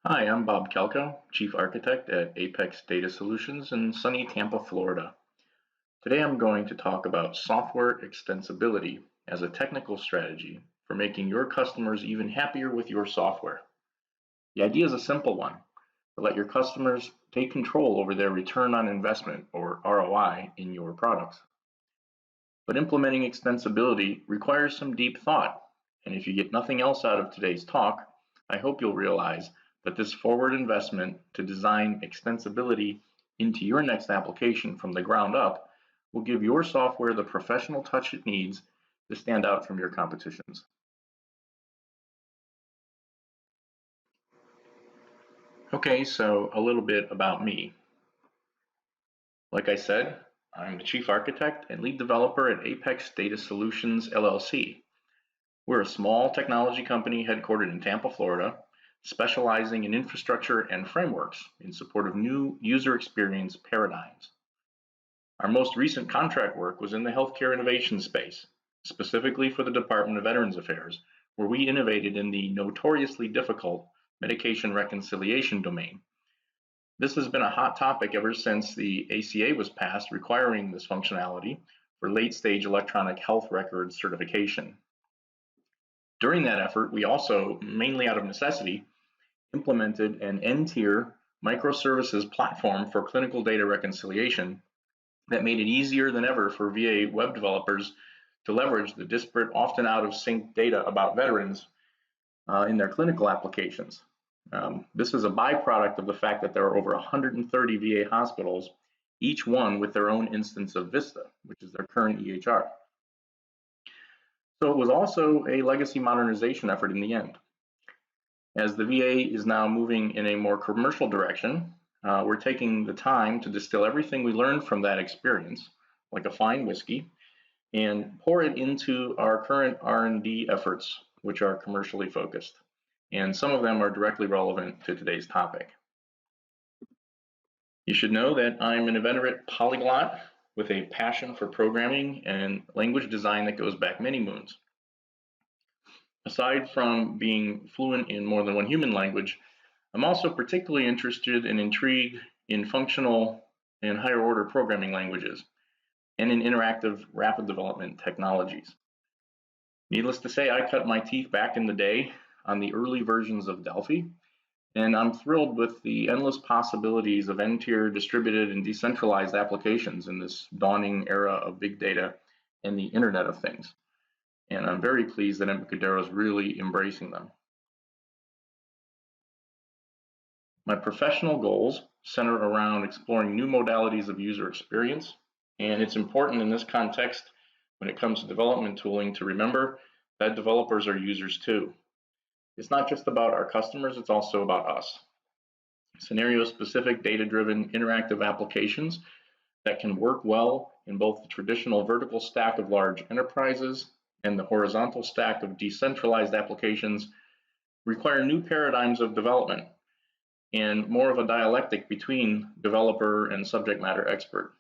Hi, I'm Bob Calco, Chief Architect at Apex Data Solutions in sunny Tampa, Florida. Today I'm going to talk about software extensibility as a technical strategy for making your customers even happier with your software. The idea is a simple one, to let your customers take control over their return on investment, or ROI, in your products. But implementing extensibility requires some deep thought, and if you get nothing else out of today's talk, I hope you'll realize that this forward investment to design extensibility into your next application from the ground up will give your software the professional touch it needs to stand out from your competitions. Okay, so a little bit about me. Like I said, I'm the Chief Architect and Lead Developer at Apex Data Solutions LLC. We're a small technology company headquartered in Tampa, Florida, specializing in infrastructure and frameworks in support of new user experience paradigms. Our most recent contract work was in the healthcare innovation space, specifically for the Department of Veterans Affairs, where we innovated in the notoriously difficult medication reconciliation domain. This has been a hot topic ever since the ACA was passed requiring this functionality for late-stage electronic health record certification. During that effort, we also, mainly out of necessity, implemented an N-tier microservices platform for clinical data reconciliation that made it easier than ever for VA web developers to leverage the disparate, often out of sync data about veterans in their clinical applications. This is a byproduct of the fact that there are over 130 VA hospitals, each one with their own instance of Vista, which is their current EHR. So it was also a legacy modernization effort in the end. As the VA is now moving in a more commercial direction, we're taking the time to distill everything we learned from that experience, like a fine whiskey, and pour it into our current R&D efforts, which are commercially focused. And some of them are directly relevant to today's topic. You should know that I'm an inveterate polyglot with a passion for programming and language design that goes back many moons. Aside from being fluent in more than one human language, I'm also particularly interested and intrigued in functional and higher order programming languages and in interactive rapid development technologies. Needless to say, I cut my teeth back in the day on the early versions of Delphi, and I'm thrilled with the endless possibilities of N-tier distributed and decentralized applications in this dawning era of big data and the Internet of Things. And I'm very pleased that Embarcadero is really embracing them. My professional goals center around exploring new modalities of user experience, and it's important in this context when it comes to development tooling to remember that developers are users too. It's not just about our customers, it's also about us. Scenario-specific, data-driven, interactive applications that can work well in both the traditional vertical stack of large enterprises and the horizontal stack of decentralized applications require new paradigms of development and more of a dialectic between developer and subject matter expert,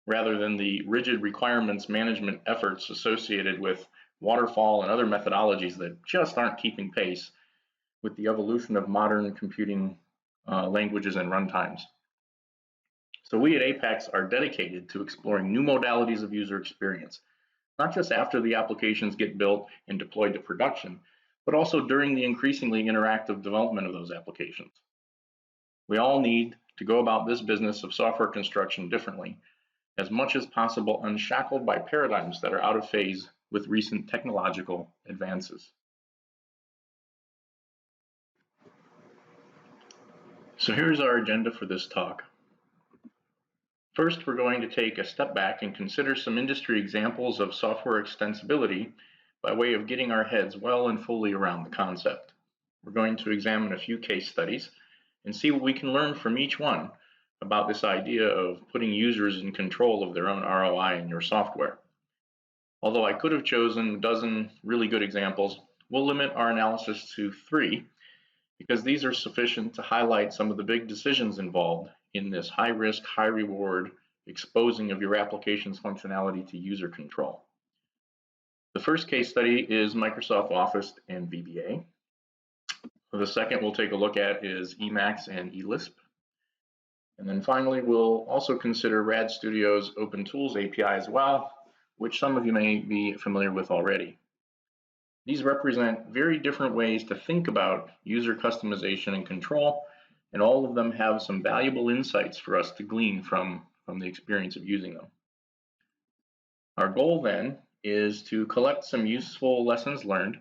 rather than the rigid requirements management efforts associated with waterfall and other methodologies that just aren't keeping pace with the evolution of modern computing languages and runtimes. So we at Apex are dedicated to exploring new modalities of user experience, not just after the applications get built and deployed to production, but also during the increasingly interactive development of those applications. We all need to go about this business of software construction differently, as much as possible unshackled by paradigms that are out of phase with recent technological advances. So here's our agenda for this talk. First, we're going to take a step back and consider some industry examples of software extensibility by way of getting our heads well and fully around the concept. We're going to examine a few case studies and see what we can learn from each one about this idea of putting users in control of their own ROI in your software. Although I could have chosen a dozen really good examples, we'll limit our analysis to 3 because these are sufficient to highlight some of the big decisions involved in this high-risk, high-reward exposing of your application's functionality to user control. The first case study is Microsoft Office and VBA. The second we'll take a look at is Emacs and Lisp. And then finally, we'll also consider RAD Studio's OpenTools API as well, which some of you may be familiar with already. These represent very different ways to think about user customization and control, and all of them have some valuable insights for us to glean from the experience of using them. Our goal then is to collect some useful lessons learned,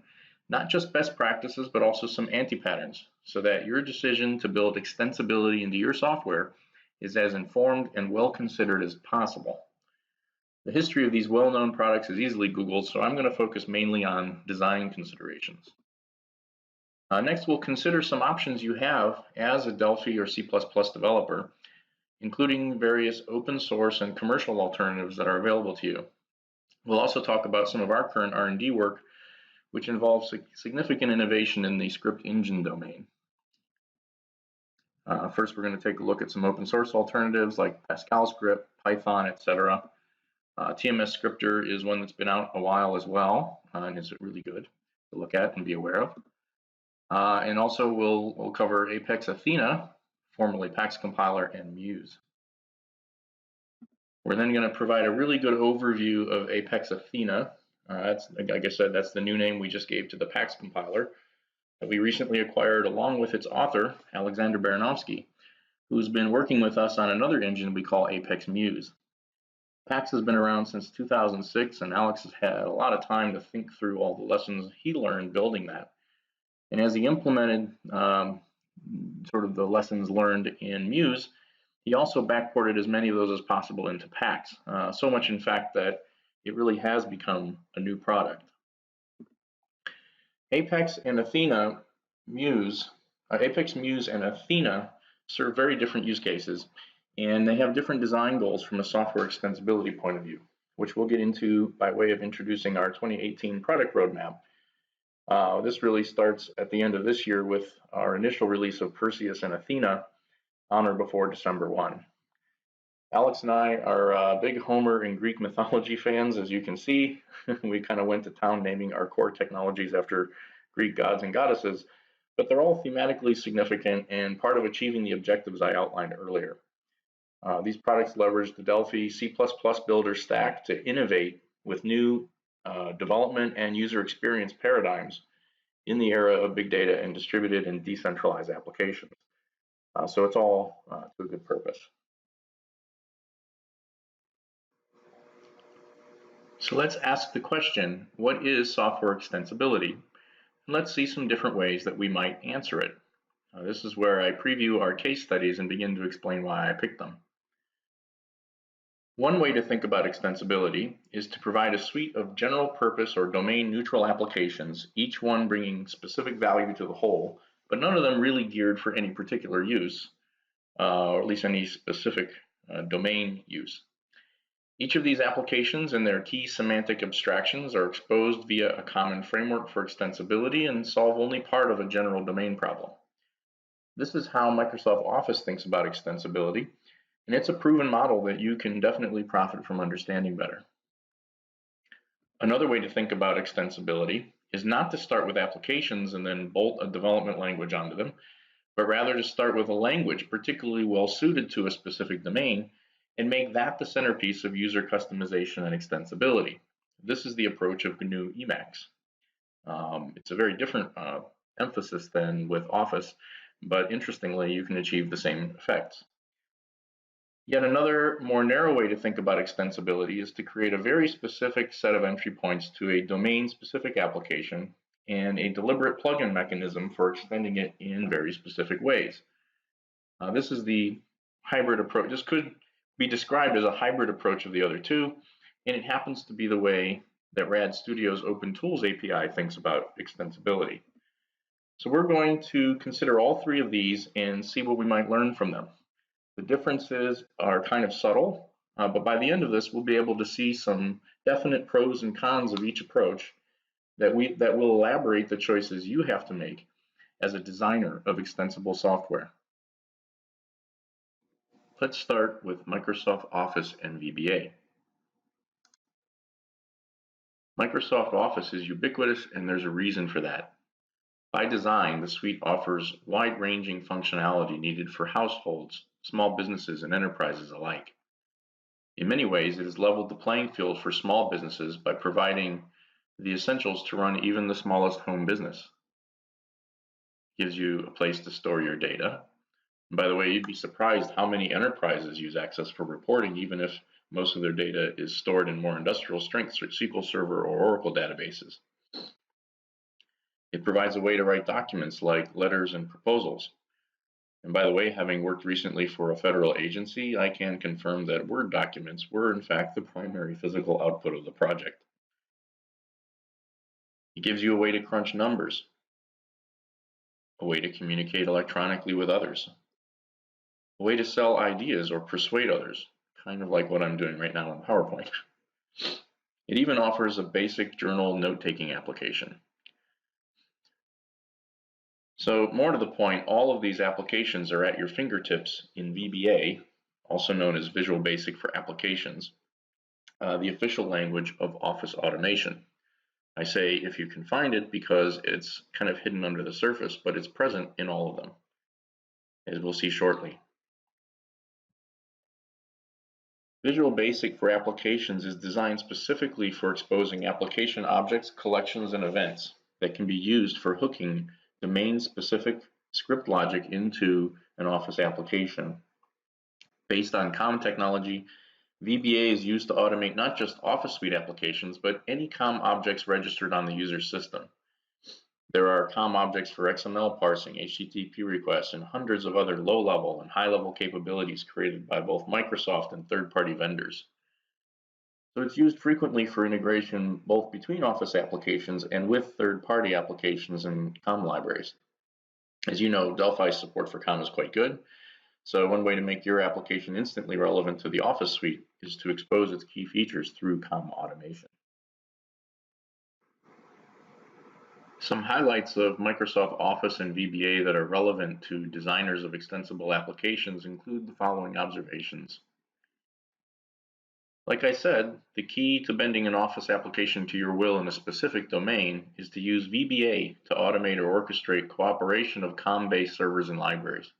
not just best practices, but also some anti-patterns, so that your decision to build extensibility into your software is as informed and well considered as possible. The history of these well-known products is easily Googled, so I'm going to focus mainly on design considerations. Next, we'll consider some options you have as a Delphi or C++ developer, including various open source and commercial alternatives that are available to you. We'll also talk about some of our current R&D work, which involves significant innovation in the script engine domain. First, we're going to take a look at some open source alternatives like Pascal script, Python, etc. TMS Scripter is one that's been out a while as well, and is really good to look at and be aware of. And also we'll cover Apex Athena, formerly Pax Compiler, and Muse. We're then going to provide a really good overview of Apex Athena. That's, like I said, that's the new name we just gave to the Pax Compiler that we recently acquired along with its author, Alexander Baranovsky, who's been working with us on another engine we call Apex Muse. Pax has been around since 2006, and Alex has had a lot of time to think through all the lessons he learned building that. And as he implemented sort of the lessons learned in Muse, he also backported as many of those as possible into Pax. So much, in fact, that it really has become a new product. Apex and Athena Apex Muse and Athena serve very different use cases, and they have different design goals from a software extensibility point of view, which we'll get into by way of introducing our 2018 product roadmap. This really starts at the end of this year with our initial release of Perseus and Athena on or before December 1. Alex and I are big Homer and Greek mythology fans, as you can see. We kind of went to town naming our core technologies after Greek gods and goddesses, but they're all thematically significant and part of achieving the objectives I outlined earlier. These products leverage the Delphi C++ builder stack to innovate with new development and user experience paradigms in the era of big data and distributed and decentralized applications. So it's all to a good purpose. So let's ask the question, what is software extensibility? And let's see some different ways that we might answer it. This is where I preview our case studies and begin to explain why I picked them. One way to think about extensibility is to provide a suite of general purpose or domain neutral applications, each one bringing specific value to the whole, but none of them really geared for any particular use, or at least any specific domain use. Each of these applications and their key semantic abstractions are exposed via a common framework for extensibility and solve only part of a general domain problem. This is how Microsoft Office thinks about extensibility, and it's a proven model that you can definitely profit from understanding better. Another way to think about extensibility is not to start with applications and then bolt a development language onto them, but rather to start with a language particularly well suited to a specific domain and make that the centerpiece of user customization and extensibility. This is the approach of GNU Emacs. It's a very different emphasis than with Office, but interestingly, you can achieve the same effects. Yet another more narrow way to think about extensibility is to create a very specific set of entry points to a domain-specific application and a deliberate plugin mechanism for extending it in very specific ways. This is the hybrid approach. This could be described as a hybrid approach of the other two, and it happens to be the way that RAD Studio's OpenTools API thinks about extensibility. So we're going to consider all three of these and see what we might learn from them. The differences are kind of subtle, but by the end of this, we'll be able to see some definite pros and cons of each approach that will elaborate the choices you have to make as a designer of extensible software. Let's start with Microsoft Office and VBA. Microsoft Office is ubiquitous, and there's a reason for that. By design, the suite offers wide-ranging functionality needed for households, small businesses, and enterprises alike. In many ways, it has leveled the playing field for small businesses by providing the essentials to run even the smallest home business. It gives you a place to store your data. And by the way, you'd be surprised how many enterprises use Access for reporting, even if most of their data is stored in more industrial strength SQL Server or Oracle databases. It provides a way to write documents like letters and proposals. And by the way, having worked recently for a federal agency, I can confirm that Word documents were in fact the primary physical output of the project. It gives you a way to crunch numbers, a way to communicate electronically with others, a way to sell ideas or persuade others, kind of like what I'm doing right now in PowerPoint. It even offers a basic journal note-taking application. So more to the point, all of these applications are at your fingertips in VBA, also known as Visual Basic for Applications, the official language of Office automation. I say if you can find it because it's kind of hidden under the surface, but it's present in all of them, as we'll see shortly. Visual Basic for Applications is designed specifically for exposing application objects, collections, and events that can be used for hooking domain-specific script logic into an Office application. Based on COM technology, VBA is used to automate not just Office Suite applications, but any COM objects registered on the user's system. There are COM objects for XML parsing, HTTP requests, and hundreds of other low-level and high-level capabilities created by both Microsoft and third-party vendors. So it's used frequently for integration both between Office applications and with third-party applications and COM libraries. As you know, Delphi's support for COM is quite good. So one way to make your application instantly relevant to the Office suite is to expose its key features through COM automation. Some highlights of Microsoft Office and VBA that are relevant to designers of extensible applications include the following observations. Like I said, the key to bending an Office application to your will in a specific domain is to use VBA to automate or orchestrate cooperation of COM-based servers and libraries.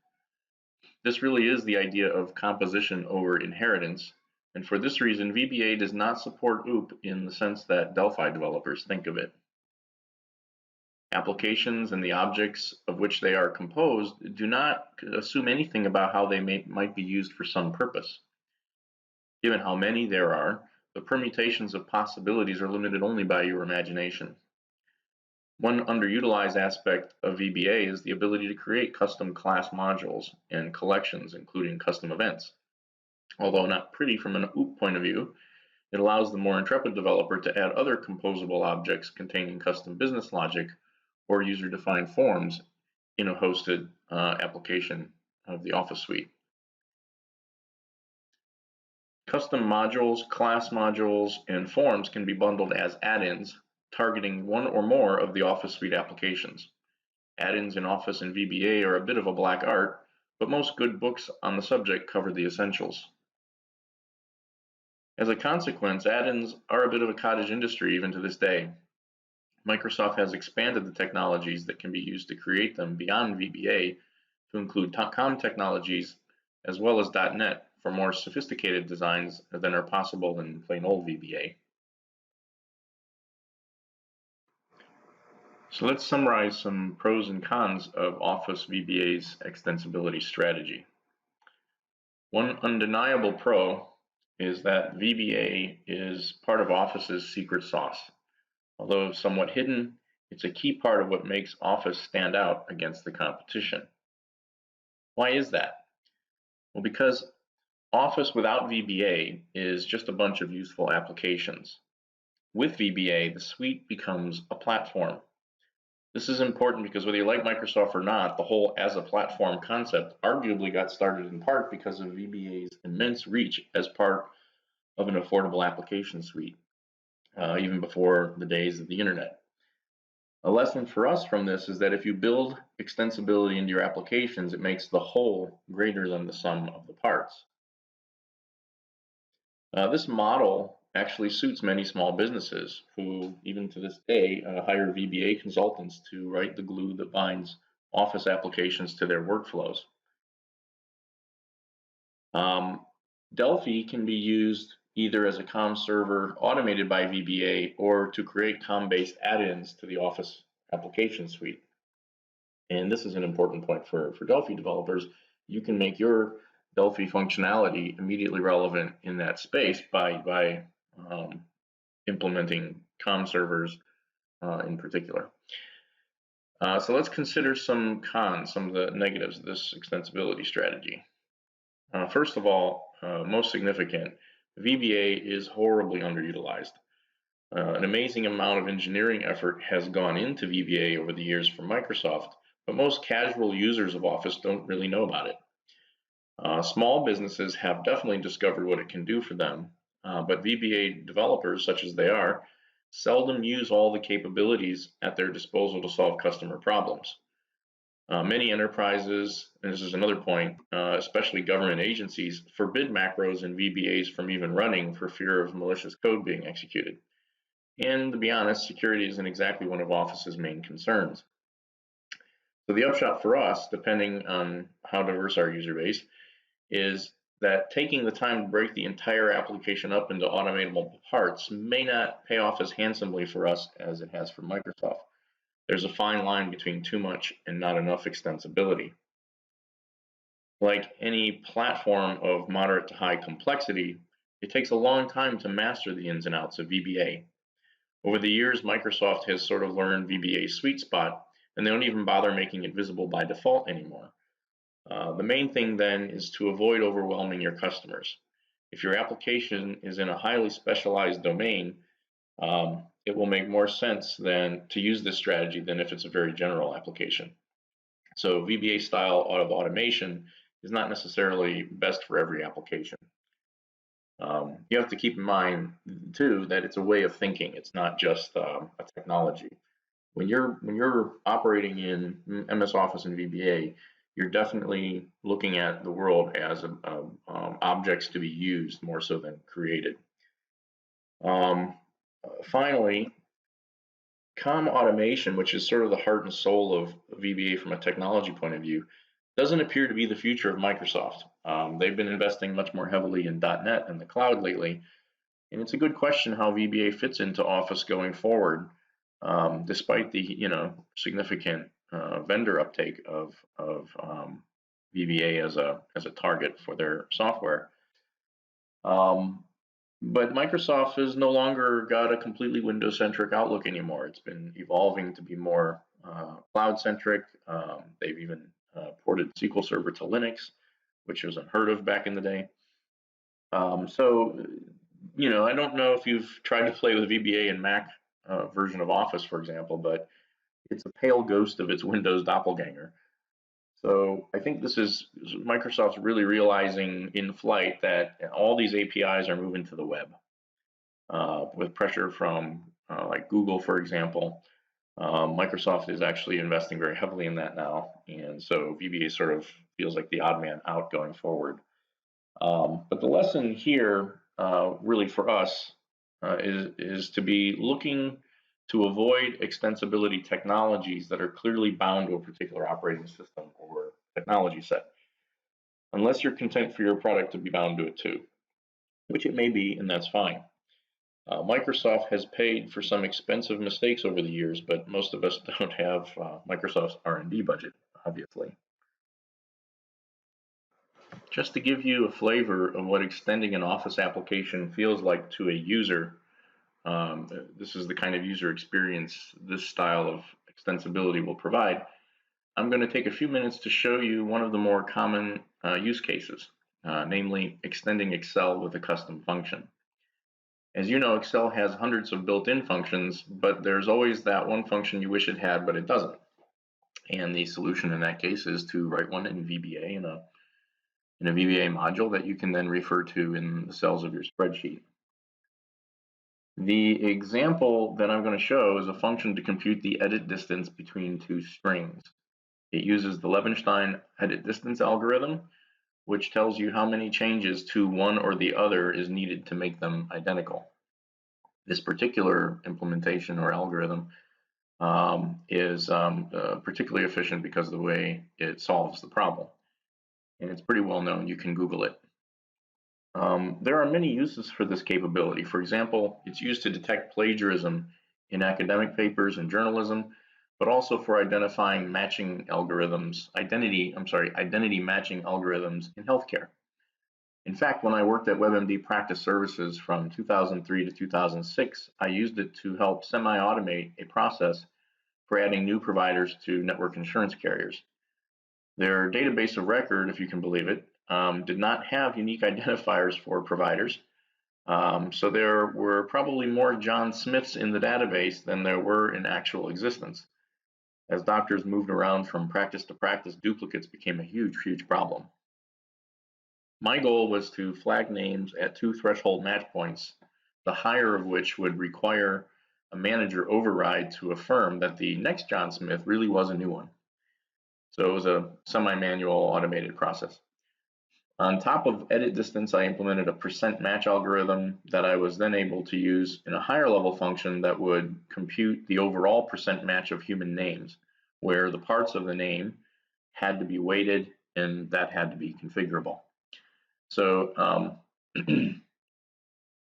This really is the idea of composition over inheritance, and for this reason, VBA does not support OOP in the sense that Delphi developers think of it. Applications and the objects of which they are composed do not assume anything about how they might be used for some purpose. Given how many there are, the permutations of possibilities are limited only by your imagination. One underutilized aspect of VBA is the ability to create custom class modules and collections, including custom events. Although not pretty from an OOP point of view, it allows the more intrepid developer to add other composable objects containing custom business logic or user-defined forms in a hosted application of the Office suite. Custom modules, class modules, and forms can be bundled as add-ins, targeting one or more of the Office suite applications. Add-ins in Office and VBA are a bit of a black art, but most good books on the subject cover the essentials. As a consequence, add-ins are a bit of a cottage industry even to this day. Microsoft has expanded the technologies that can be used to create them beyond VBA to include COM technologies as well as .NET for more sophisticated designs than are possible in plain old VBA. So let's summarize some pros and cons of Office VBA's extensibility strategy. One undeniable pro is that VBA is part of Office's secret sauce. Although somewhat hidden, it's a key part of what makes Office stand out against the competition. Why is that? Well, because Office without VBA is just a bunch of useful applications. With VBA, the suite becomes a platform. This is important because whether you like Microsoft or not, the whole as a platform concept arguably got started in part because of VBA's immense reach as part of an affordable application suite, even before the days of the internet. A lesson for us from this is that if you build extensibility into your applications, it makes the whole greater than the sum of the parts. This model actually suits many small businesses who, even to this day, hire VBA consultants to write the glue that binds Office applications to their workflows. Um, Delphi can be used either as a COM server automated by VBA or to create COM-based add-ins to the Office application suite. And this is an important point for Delphi developers. You can make your Delphi functionality immediately relevant in that space by implementing COM servers in particular. So let's consider some cons, some of the negatives of this extensibility strategy. First of all, most significant, VBA is horribly underutilized. An amazing amount of engineering effort has gone into VBA over the years from Microsoft, but most casual users of Office don't really know about it. Small businesses have definitely discovered what it can do for them, but VBA developers, such as they are, seldom use all the capabilities at their disposal to solve customer problems. Many enterprises, and this is another point, especially government agencies, forbid macros and VBAs from even running for fear of malicious code being executed. And to be honest, security isn't exactly one of Office's main concerns. So the upshot for us, depending on how diverse our user base, is that taking the time to break the entire application up into automatable parts may not pay off as handsomely for us as it has for Microsoft. There's a fine line between too much and not enough extensibility. Like any platform of moderate to high complexity, it takes a long time to master the ins and outs of VBA. Over the years, Microsoft has sort of learned VBA's sweet spot, and they don't even bother making it visible by default anymore. The main thing then is to avoid overwhelming your customers. If your application is in a highly specialized domain, it will make more sense than to use this strategy than if it's a very general application. So VBA style automation is not necessarily best for every application. You have to keep in mind too that it's a way of thinking. It's not just a technology. When you're operating in MS Office and VBA, you're definitely looking at the world as objects to be used more so than created. Finally, COM automation, which is sort of the heart and soul of VBA from a technology point of view, doesn't appear to be the future of Microsoft. They've been investing much more heavily in .NET and the cloud lately, and it's a good question how VBA fits into Office going forward, despite the significant vendor uptake of VBA as a target for their software. But Microsoft has no longer got a completely Windows-centric outlook anymore. It's been evolving to be more cloud-centric. They've even ported SQL Server to Linux, which was unheard of back in the day. So, I don't know if you've tried to play with VBA and Mac version of Office, for example, but it's a pale ghost of its Windows doppelganger. So I think this is Microsoft's really realizing in flight that all these APIs are moving to the web with pressure from like Google, for example. Microsoft is actually investing very heavily in that now, and so VBA sort of feels like the odd man out going forward. But the lesson here, really for us, is to be looking to avoid extensibility technologies that are clearly bound to a particular operating system or technology set, unless you're content for your product to be bound to it too, which it may be, and that's fine. Microsoft has paid for some expensive mistakes over the years, but most of us don't have Microsoft's R&D budget, obviously. Just to give you a flavor of what extending an Office application feels like to a user, this is the kind of user experience this style of extensibility will provide. I'm going to take a few minutes to show you one of the more common use cases, namely extending Excel with a custom function. As you know, Excel has hundreds of built-in functions, but there's always that one function you wish it had, but it doesn't. And the solution in that case is to write one in VBA in a VBA module that you can then refer to in the cells of your spreadsheet. The example that I'm going to show is a function to compute the edit distance between two strings. It uses the Levenstein edit distance algorithm, which tells you how many changes to one or the other is needed to make them identical. This particular implementation or algorithm is particularly efficient because of the way it solves the problem. And it's pretty well known. You can Google it. There are many uses for this capability. For example, it's used to detect plagiarism in academic papers and journalism, but also for identifying matching algorithms, identity matching algorithms in healthcare. In fact, when I worked at WebMD Practice Services from 2003 to 2006, I used it to help semi-automate a process for adding new providers to network insurance carriers. Their database of record, if you can believe it, did not have unique identifiers for providers. So there were probably more John Smiths in the database than there were in actual existence. As doctors moved around from practice to practice, duplicates became a huge, huge problem. My goal was to flag names at 2 threshold match points, the higher of which would require a manager override to affirm that the next John Smith really was a new one. So it was a semi-manual automated process. On top of edit distance, I implemented a percent match algorithm that I was then able to use in a higher level function that would compute the overall percent match of human names, where the parts of the name had to be weighted and that had to be configurable. So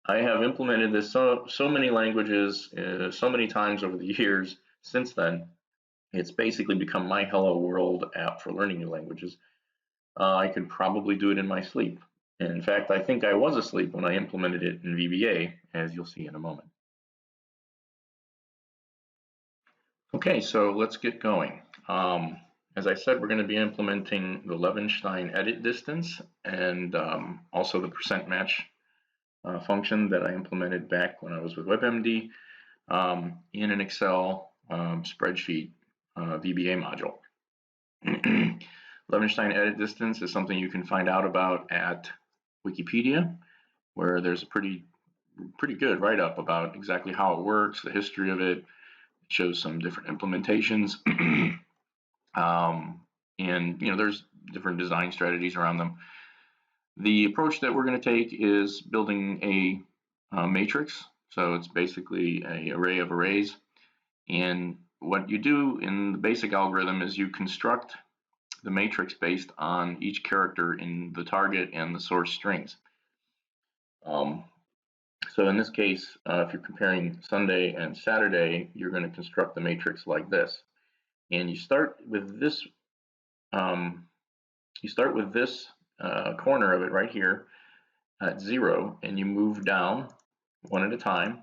I have implemented this so many languages, so many times over the years since then. It's basically become my Hello World app for learning new languages. I could probably do it in my sleep. And in fact, I think I was asleep when I implemented it in VBA, as you'll see in a moment. Okay, so let's get going. As I said, we're going to be implementing the Levenstein edit distance and also the percent match function that I implemented back when I was with WebMD in an Excel spreadsheet VBA module. Levenstein edit distance is something you can find out about at Wikipedia, where there's a pretty good write-up about exactly how it works, the history of it. It shows some different implementations, and there's different design strategies around them. The approach that we're going to take is building a matrix. So it's basically an array of arrays. And what you do in the basic algorithm is you construct the matrix based on each character in the target and the source strings. So in this case, if you're comparing Sunday and Saturday, you're going to construct the matrix like this. And you start with this. Corner of it right here at 0, and you move down one at a time,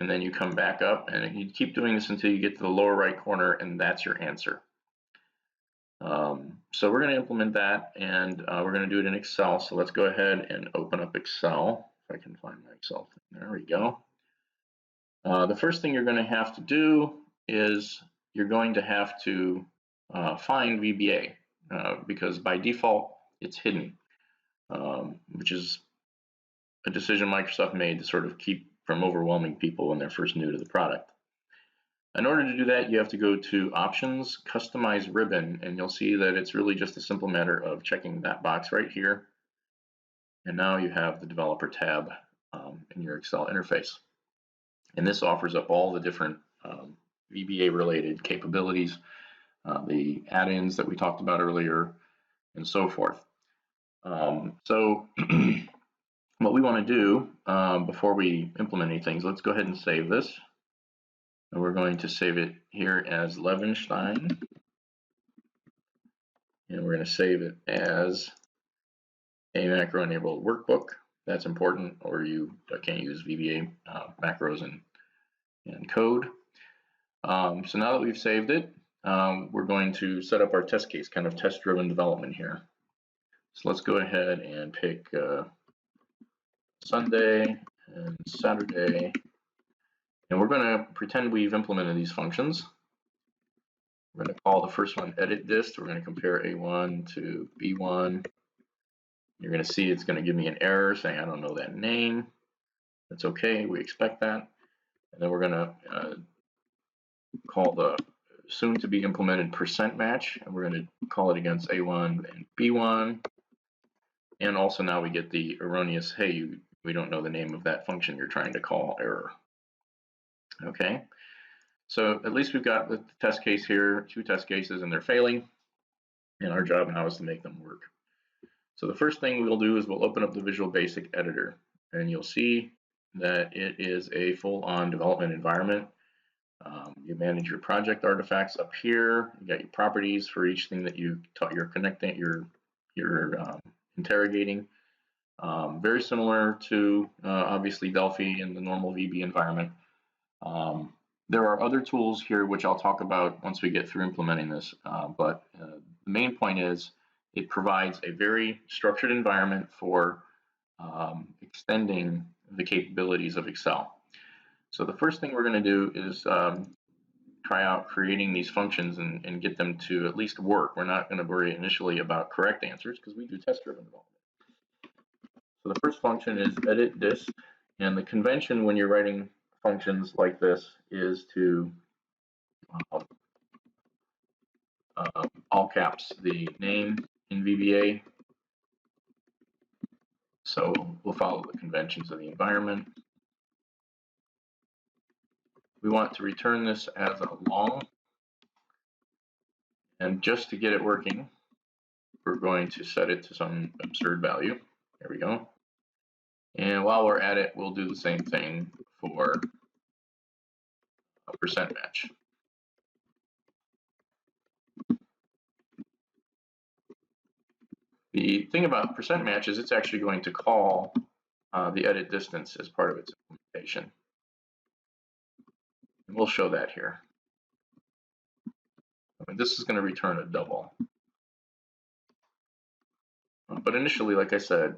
and then you come back up, and you keep doing this until you get to the lower right corner, and that's your answer. So we're going to implement that, and we're going to do it in Excel. So let's go ahead and open up Excel. If I can find my Excel thing. There we go. The first thing you're going to have to do is you're going to have to find VBA because by default it's hidden, which is a decision Microsoft made to sort of keep from overwhelming people when they're first new to the product. In order to do that, you have to go to Options, Customize Ribbon, and you'll see that it's really just a simple matter of checking that box right here. And now you have the Developer tab in your Excel interface. And this offers up all the different VBA-related capabilities, the add-ins that we talked about earlier, and so forth. So what we want to do before we implement anything is let's go ahead and save this. And we're going to save it here as Levenstein. And we're going to save it as a macro-enabled workbook. That's important, or you can't use VBA macros and code. So now that we've saved it, we're going to set up our test case, kind of test-driven development here. So let's go ahead and pick Sunday and Saturday. And we're going to pretend we've implemented these functions. We're going to call the first one edit dist. We're going to compare A1 to B1. You're going to see it's going to give me an error saying I don't know that name. That's okay, we expect that. And then we're going to call the soon to be implemented percent match, and we're going to call it against A1 and B1. And also now we get the erroneous, hey, you we don't know the name of that function you're trying to call, error. Okay, so at least we've got the test case here, 2 test cases, and they're failing, and our job now is to make them work. So the first thing we'll do is we'll open up the Visual Basic editor, and you'll see that it is a full-on development environment. You manage your project artifacts up here. You got your properties for each thing that you're connecting, you're interrogating. Very similar to obviously Delphi and the normal VB environment. There are other tools here which I'll talk about once we get through implementing this, but the main point is it provides a very structured environment for extending the capabilities of Excel. So the first thing we're going to do is try out creating these functions and get them to at least work. We're not going to worry initially about correct answers because we do test-driven development. So the first function is edit dist, and the convention when you're writing functions like this is to all caps the name in VBA. So we'll follow the conventions of the environment. We want to return this as a long, and just to get it working, we're going to set it to some absurd value. There we go. And while we're at it, we'll do the same thing for a percent match. The thing about percent match is it's actually going to call the edit distance as part of its implementation. And we'll show that here. This is going to return a double. But initially, like I said,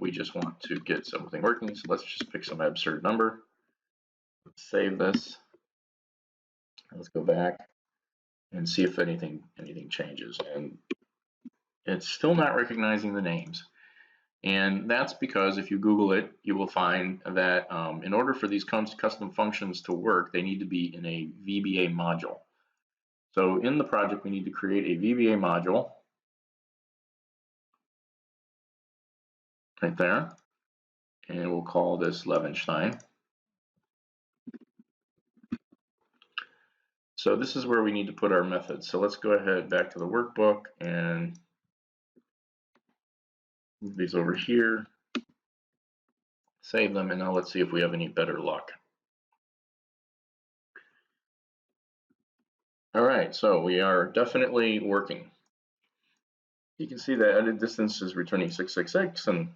we just want to get something working. So let's just pick some absurd number. Let's save this. Let's go back and see if anything changes. And it's still not recognizing the names. And that's because if you Google it, you will find that in order for these custom functions to work, they need to be in a VBA module. So in the project, we need to create a VBA module right there. And we'll call this Levenstein. So this is where we need to put our methods. So let's go ahead back to the workbook and move these over here, save them, and now let's see if we have any better luck. All right, so we are definitely working. You can see that edit distance is returning 666 and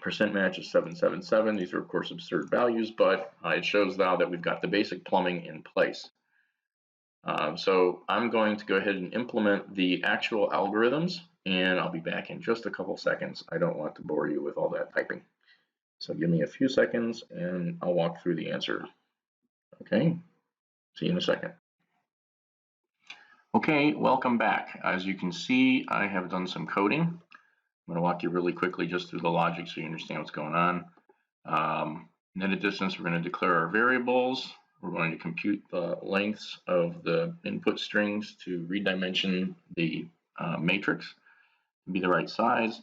percent match is 777. These are of course absurd values, but it shows now that we've got the basic plumbing in place. So I'm going to go ahead and implement the actual algorithms, and I'll be back in just a couple seconds. I don't want to bore you with all that typing. So give me a few seconds and I'll walk through the answer. Okay, see you in a second. Okay, welcome back. As you can see, I have done some coding. I'm going to walk you really quickly just through the logic so you understand what's going on. Edit distance, we're going to declare our variables. We're going to compute the lengths of the input strings to redimension the matrix to be the right size.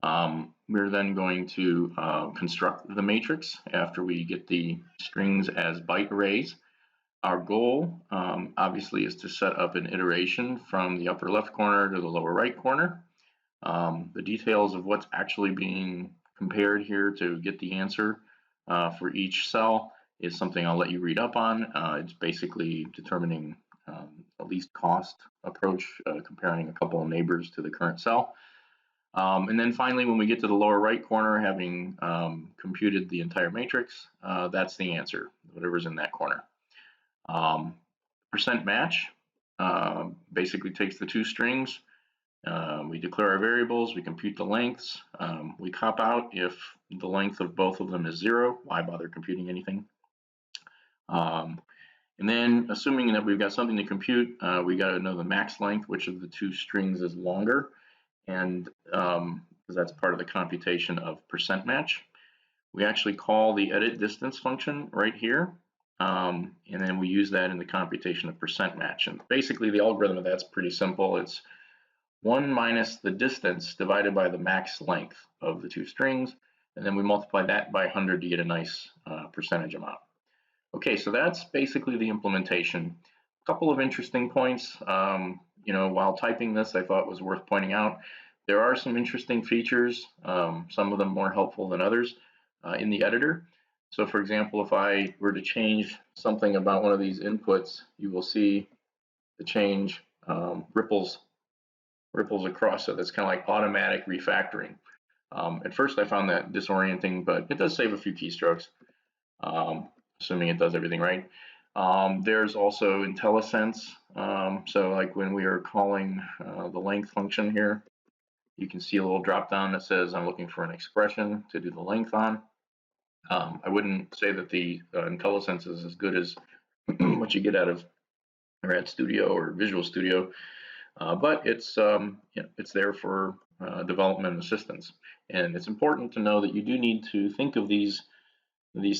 We're then going to construct the matrix after we get the strings as byte arrays. Our goal, obviously, is to set up an iteration from the upper left corner to the lower right corner. The details of what's actually being compared here to get the answer for each cell is something I'll let you read up on. It's basically determining a least cost approach, comparing a couple of neighbors to the current cell. And then finally, when we get to the lower right corner, having computed the entire matrix, that's the answer, whatever's in that corner. Percent match basically takes the two strings. We declare our variables, we compute the lengths, we cop out if the length of both of them is 0. Why bother computing anything? And then assuming that we've got something to compute, we got to know the max length, which of the two strings is longer, and because that's part of the computation of percent match. We actually call the edit distance function right here, and then we use that in the computation of percent match. And basically the algorithm of that's pretty simple. It's 1 minus the distance divided by the max length of the two strings. and then we multiply that by 100 to get a nice percentage amount. Okay, so that's basically the implementation. A couple of interesting points, while typing this, I thought was worth pointing out. There are some interesting features, some of them more helpful than others, in the editor. So for example, if I were to change something about one of these inputs, you will see the change ripples across. So that's kind of like automatic refactoring. At first I found that disorienting, but it does save a few keystrokes, assuming it does everything right. There's also IntelliSense. So like when we are calling the length function here, you can see a little drop down that says I'm looking for an expression to do the length on. I wouldn't say that the IntelliSense is as good as what you get out of Red Studio or Visual Studio, but it's there for development assistance. And it's important to know that you do need to think of these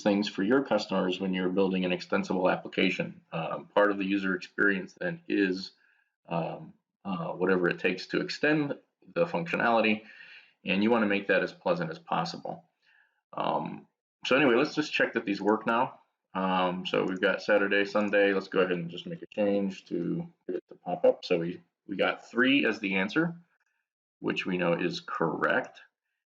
things for your customers when you're building an extensible application. Part of the user experience then is whatever it takes to extend the functionality, and you want to make that as pleasant as possible. So anyway, let's just check that these work now. So we've got Saturday, Sunday. Let's go ahead and just make a change to get it to pop up. So we got 3 as the answer, which we know is correct,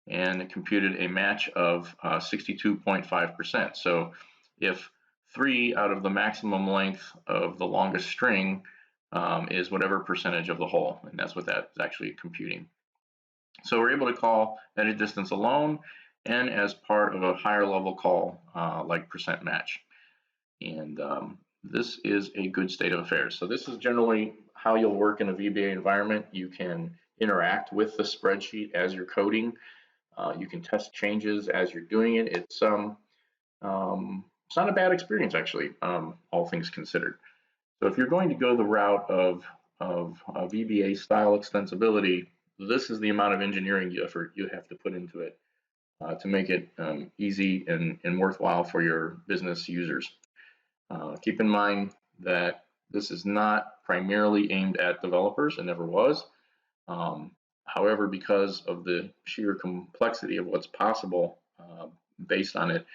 and it computed a match of 62.5%. So if 3 out of the maximum length of the longest string is whatever percentage of the whole, and that's what that's actually computing. So we're able to call edit distance alone and as part of a higher level call like percent match. And this is a good state of affairs. So this is generally how you'll work in a VBA environment. You can interact with the spreadsheet as you're coding. You can test changes as you're doing it. It's not a bad experience, actually, all things considered. So if you're going to go the route of VBA style extensibility, this is the amount of engineering effort you have to put into it to make it easy and worthwhile for your business users. Keep in mind that this is not primarily aimed at developers, it never was. However, because of the sheer complexity of what's possible based on it,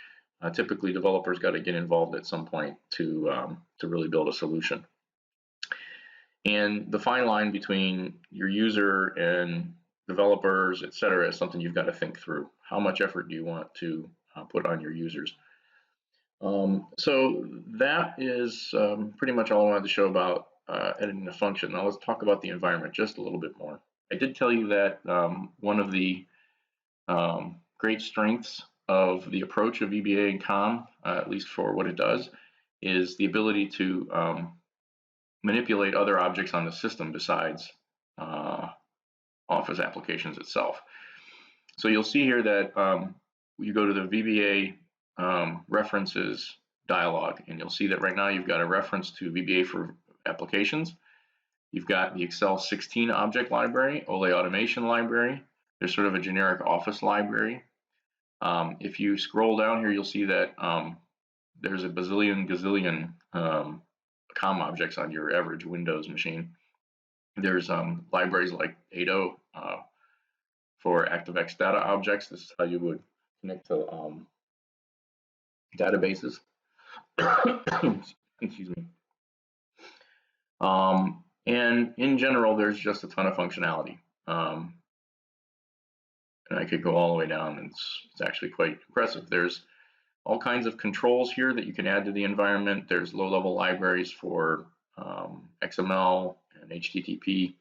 typically developers got to get involved at some point to really build a solution. And the fine line between your user and developers, et cetera, is something you've got to think through. How much effort do you want to put on your users? So that is pretty much all I wanted to show about editing a function. Now let's talk about the environment just a little bit more. I did tell you that one of the great strengths of the approach of VBA and COM, at least for what it does, is the ability to manipulate other objects on the system besides Office applications itself. So you'll see here that you go to the VBA references dialog, and you'll see that right now you've got a reference to VBA for applications. You've got the Excel 16 object library, Ole automation library. There's sort of a generic Office library. If you scroll down here, you'll see that there's a gazillion COM objects on your average Windows machine. There's libraries like 8.0 for ActiveX data objects. This is how you would connect to databases. Excuse me. And in general, there's just a ton of functionality. And I could go all the way down, and it's actually quite impressive. There's all kinds of controls here that you can add to the environment. There's low-level libraries for XML and HTTP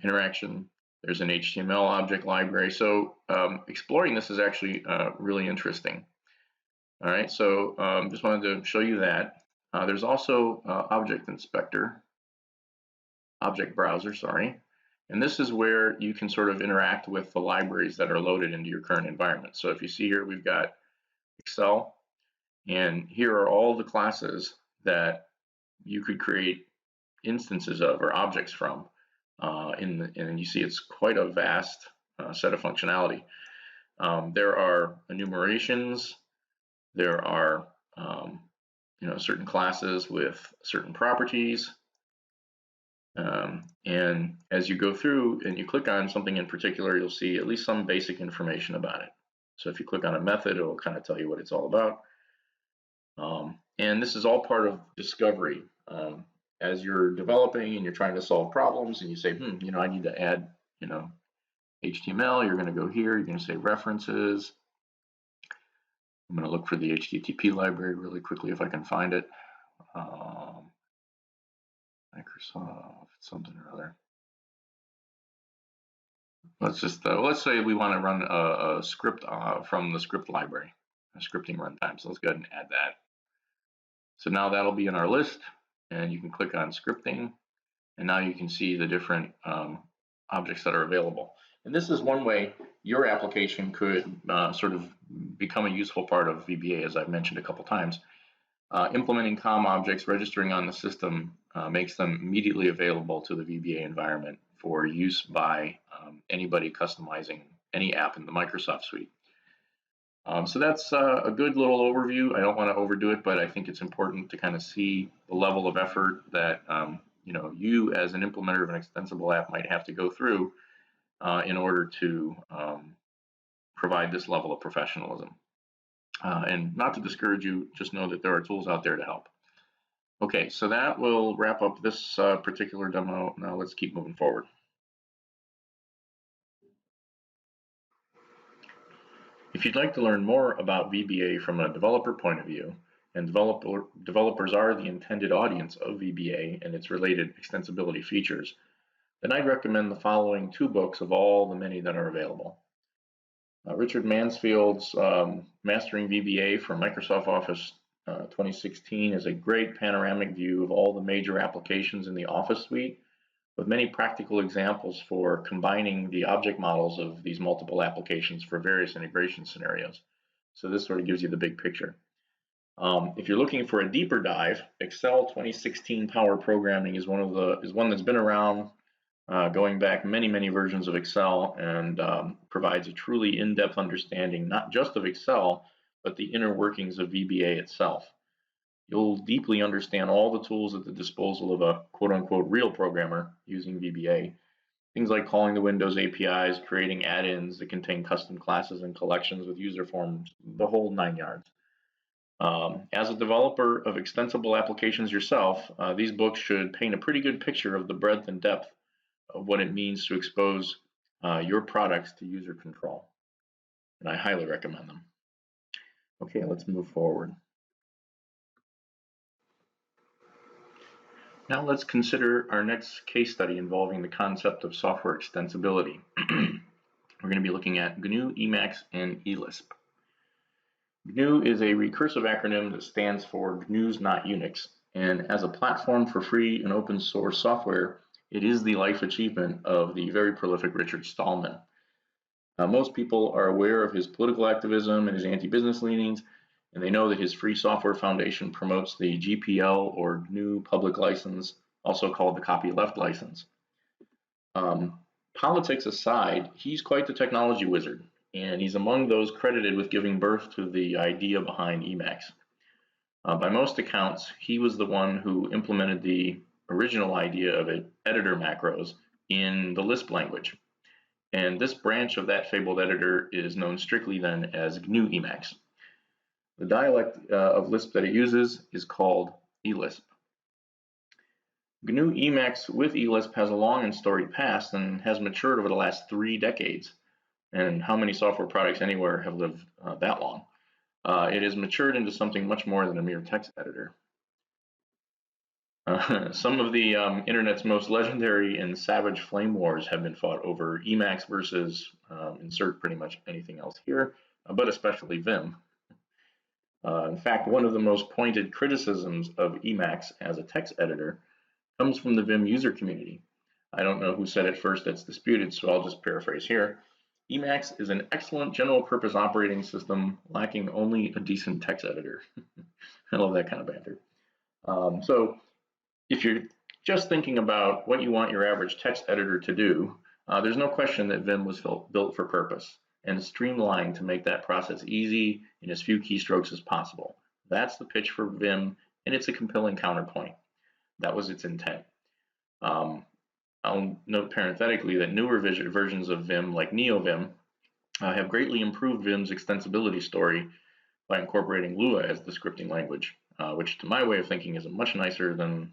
interaction. There's an HTML object library. So exploring this is actually really interesting. All right, so just wanted to show you that. There's also Object Browser, sorry. And this is where you can sort of interact with the libraries that are loaded into your current environment. So if you see here, we've got Excel, and here are all the classes that you could create instances of or objects from. And you see it's quite a vast set of functionality. There are enumerations. There are certain classes with certain properties. And as you go through and you click on something in particular, you'll see at least some basic information about it. So if you click on a method, it will kind of tell you what it's all about. And this is all part of discovery. As you're developing and you're trying to solve problems and you say, I need to add, HTML, you're going to go here, you're going to say references. I'm going to look for the HTTP library really quickly if I can find it. Microsoft something or other. Let's say we want to run a script from the script library, a scripting runtime. So let's go ahead and add that. So now that'll be in our list, and you can click on scripting, and now you can see the different objects that are available. And this is one way your application could sort of become a useful part of VBA, as I've mentioned a couple times. Implementing COM objects, registering on the system makes them immediately available to the VBA environment for use by anybody customizing any app in the Microsoft suite. So that's a good little overview. I don't want to overdo it, but I think it's important to kind of see the level of effort that you as an implementer of an extensible app might have to go through in order to provide this level of professionalism. And not to discourage you, just know that there are tools out there to help. Okay, so that will wrap up this particular demo. Now let's keep moving forward. If you'd like to learn more about VBA from a developer point of view, and developers are the intended audience of VBA and its related extensibility features, then I'd recommend the following 2 books of all the many that are available. Richard Mansfield's Mastering VBA from Microsoft Office 2016 is a great panoramic view of all the major applications in the Office suite, with many practical examples for combining the object models of these multiple applications for various integration scenarios. So this sort of gives you the big picture. If you're looking for a deeper dive, Excel 2016 Power Programming is one that's been around going back many versions of Excel, and provides a truly in-depth understanding not just of Excel, but the inner workings of VBA itself. You'll deeply understand all the tools at the disposal of a quote-unquote real programmer using VBA. Things like calling the Windows APIs, creating add-ins that contain custom classes and collections with user forms, the whole 9 yards. As a developer of extensible applications yourself, these books should paint a pretty good picture of the breadth and depth of what it means to expose your products to user control. And I highly recommend them. Okay, let's move forward. Now let's consider our next case study involving the concept of software extensibility. We're going to be looking at GNU, Emacs, and eLisp. GNU is a recursive acronym that stands for GNU's Not Unix, and as a platform for free and open source software, it is the life achievement of the very prolific Richard Stallman. Most people are aware of his political activism and his anti-business leanings, and they know that his Free Software Foundation promotes the GPL or GNU Public License, also called the copyleft license. Politics aside, he's quite the technology wizard, and he's among those credited with giving birth to the idea behind Emacs. By most accounts, he was the one who implemented the original idea of editor macros in the Lisp language. And this branch of that fabled editor is known strictly then as GNU Emacs. The dialect of Lisp that it uses is called eLisp. GNU Emacs with eLisp has a long and storied past and has matured over the last 3 decades. And how many software products anywhere have lived that long? It has matured into something much more than a mere text editor. Some of the internet's most legendary and savage flame wars have been fought over Emacs versus insert pretty much anything else here, but especially Vim. In fact, one of the most pointed criticisms of Emacs as a text editor comes from the Vim user community. I don't know who said it first, that's disputed, so I'll just paraphrase here. Emacs is an excellent general purpose operating system lacking only a decent text editor. I love that kind of banter. So if you're just thinking about what you want your average text editor to do, there's no question that Vim was built for purpose and streamlined to make that process easy in as few keystrokes as possible. That's the pitch for Vim, and it's a compelling counterpoint. That was its intent. I'll note parenthetically that newer versions of Vim, like NeoVim, have greatly improved Vim's extensibility story by incorporating Lua as the scripting language, which to my way of thinking is much nicer than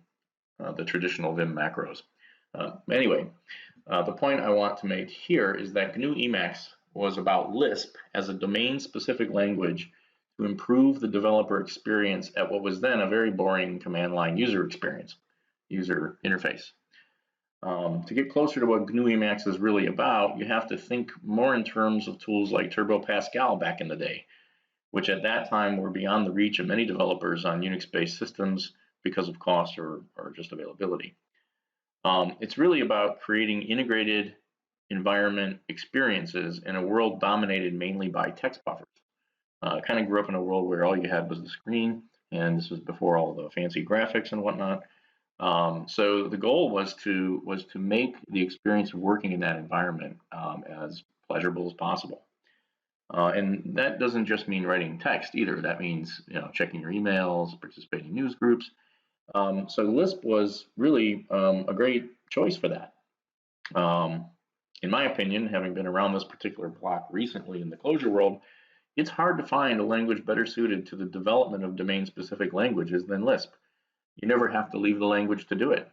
the traditional Vim macros. Anyway, the point I want to make here is that GNU Emacs was about Lisp as a domain-specific language to improve the developer experience at what was then a very boring command line user interface. To get closer to what GNU Emacs is really about, you have to think more in terms of tools like Turbo Pascal back in the day, which at that time were beyond the reach of many developers on Unix-based systems because of cost or just availability. It's really about creating integrated environment experiences in a world dominated mainly by text buffers. I kind of grew up in a world where all you had was the screen, and this was before all the fancy graphics and whatnot. So the goal was to make the experience of working in that environment as pleasurable as possible. And that doesn't just mean writing text either. That means checking your emails, participating in news groups. So Lisp was really a great choice for that. In my opinion, having been around this particular block recently in the Clojure world, it's hard to find a language better suited to the development of domain-specific languages than Lisp. You never have to leave the language to do it.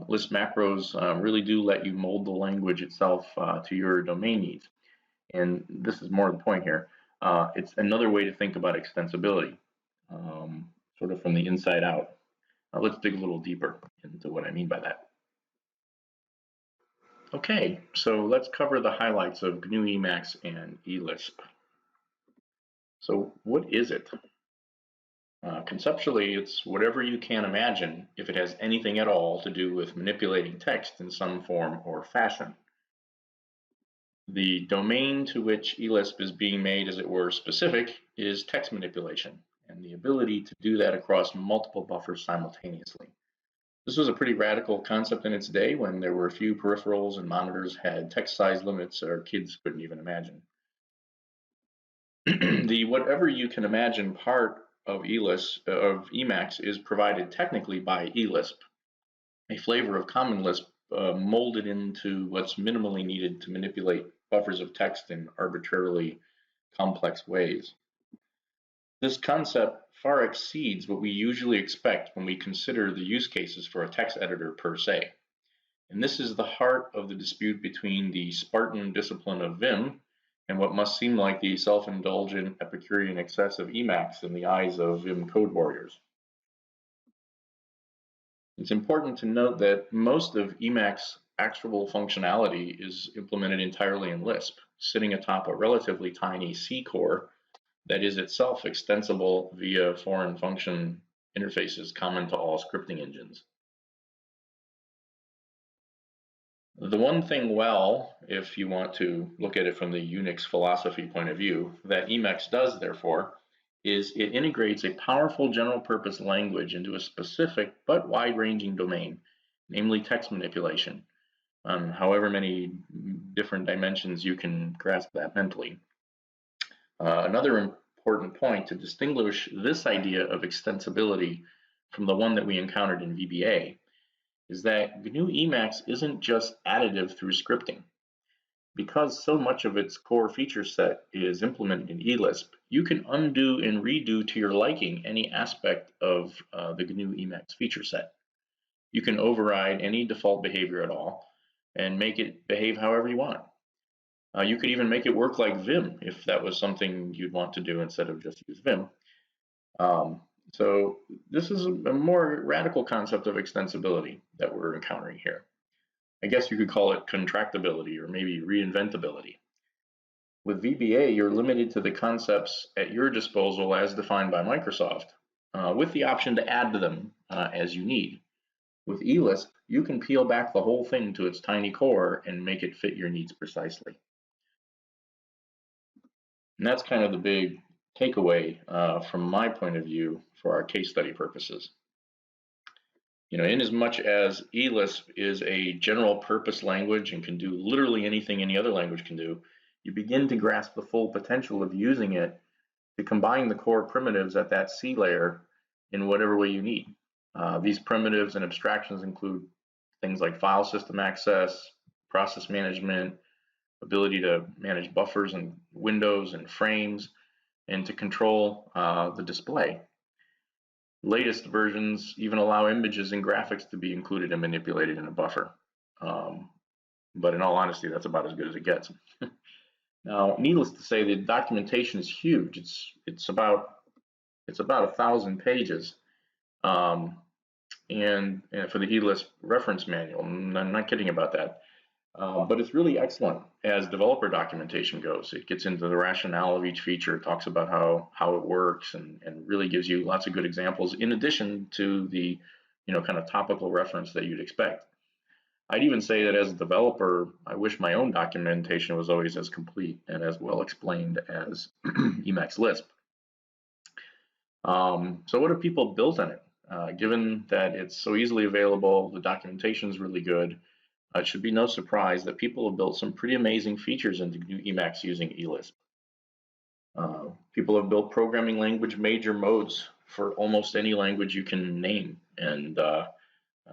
Lisp macros really do let you mold the language itself to your domain needs. And this is more the point here. It's another way to think about extensibility, sort of from the inside out. Let's dig a little deeper into what I mean by that. Okay, so let's cover the highlights of GNU Emacs and eLisp. So what is it? Conceptually, it's whatever you can imagine if it has anything at all to do with manipulating text in some form or fashion. The domain to which eLisp is being made, as it were, specific is text manipulation and the ability to do that across multiple buffers simultaneously. This was a pretty radical concept in its day when there were a few peripherals and monitors had text size limits our kids couldn't even imagine. The whatever you can imagine part of Emacs is provided technically by eLisp, a flavor of Common Lisp molded into what's minimally needed to manipulate buffers of text in arbitrarily complex ways. This concept far exceeds what we usually expect when we consider the use cases for a text editor per se. And this is the heart of the dispute between the Spartan discipline of Vim and what must seem like the self-indulgent Epicurean excess of Emacs in the eyes of Vim code warriors. It's important to note that most of Emacs' actual functionality is implemented entirely in Lisp, sitting atop a relatively tiny C core that is itself extensible via foreign function interfaces common to all scripting engines. The one thing, if you want to look at it from the Unix philosophy point of view, that Emacs does, therefore, is it integrates a powerful general purpose language into a specific but wide-ranging domain, namely text manipulation, on however many different dimensions you can grasp that mentally. Another important point to distinguish this idea of extensibility from the one that we encountered in VBA is that GNU Emacs isn't just additive through scripting. Because so much of its core feature set is implemented in eLisp, you can undo and redo to your liking any aspect of the GNU Emacs feature set. You can override any default behavior at all and make it behave however you want. You could even make it work like Vim if that was something you'd want to do instead of just use Vim. So this is a more radical concept of extensibility that we're encountering here. I guess you could call it contractibility or maybe reinventability. With VBA, you're limited to the concepts at your disposal as defined by Microsoft, with the option to add to them as you need. With eLisp, you can peel back the whole thing to its tiny core and make it fit your needs precisely. And that's kind of the big takeaway from my point of view for our case study purposes. In as much as eLisp is a general purpose language and can do literally anything any other language can do, you begin to grasp the full potential of using it to combine the core primitives at that C layer in whatever way you need. These primitives and abstractions include things like file system access, process management, ability to manage buffers and windows and frames, and to control the display. Latest versions even allow images and graphics to be included and manipulated in a buffer. Um, but in all honesty, that's about as good as it gets. Now, needless to say, the documentation is huge. It's about 1,000 pages, um, and for the eLisp reference manual. I'm not kidding about that. But it's really excellent as developer documentation goes. It gets into the rationale of each feature, talks about how it works, and really gives you lots of good examples in addition to the kind of topical reference that you'd expect. I'd even say that as a developer, I wish my own documentation was always as complete and as well explained as Emacs Lisp. So what have people built on it? Given that it's so easily available, the documentation is really good. It should be no surprise that people have built some pretty amazing features into GNU Emacs using eLisp. People have built programming language major modes for almost any language you can name. And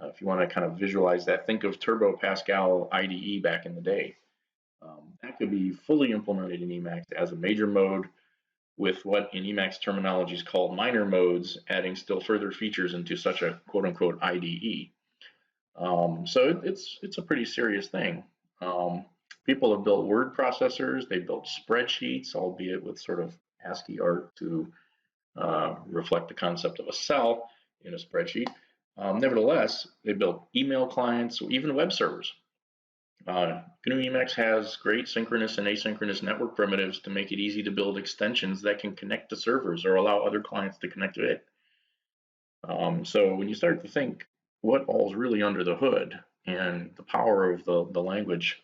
if you want to kind of visualize that, think of Turbo Pascal IDE back in the day. That could be fully implemented in Emacs as a major mode with what in Emacs terminology is called minor modes, adding still further features into such a quote unquote IDE. So it's a pretty serious thing. People have built word processors, they built spreadsheets, albeit with sort of ASCII art to reflect the concept of a cell in a spreadsheet. Nevertheless, they built email clients, even web servers. GNU Emacs has great synchronous and asynchronous network primitives to make it easy to build extensions that can connect to servers or allow other clients to connect to it. So when you start to think what all's really under the hood and the power of the language,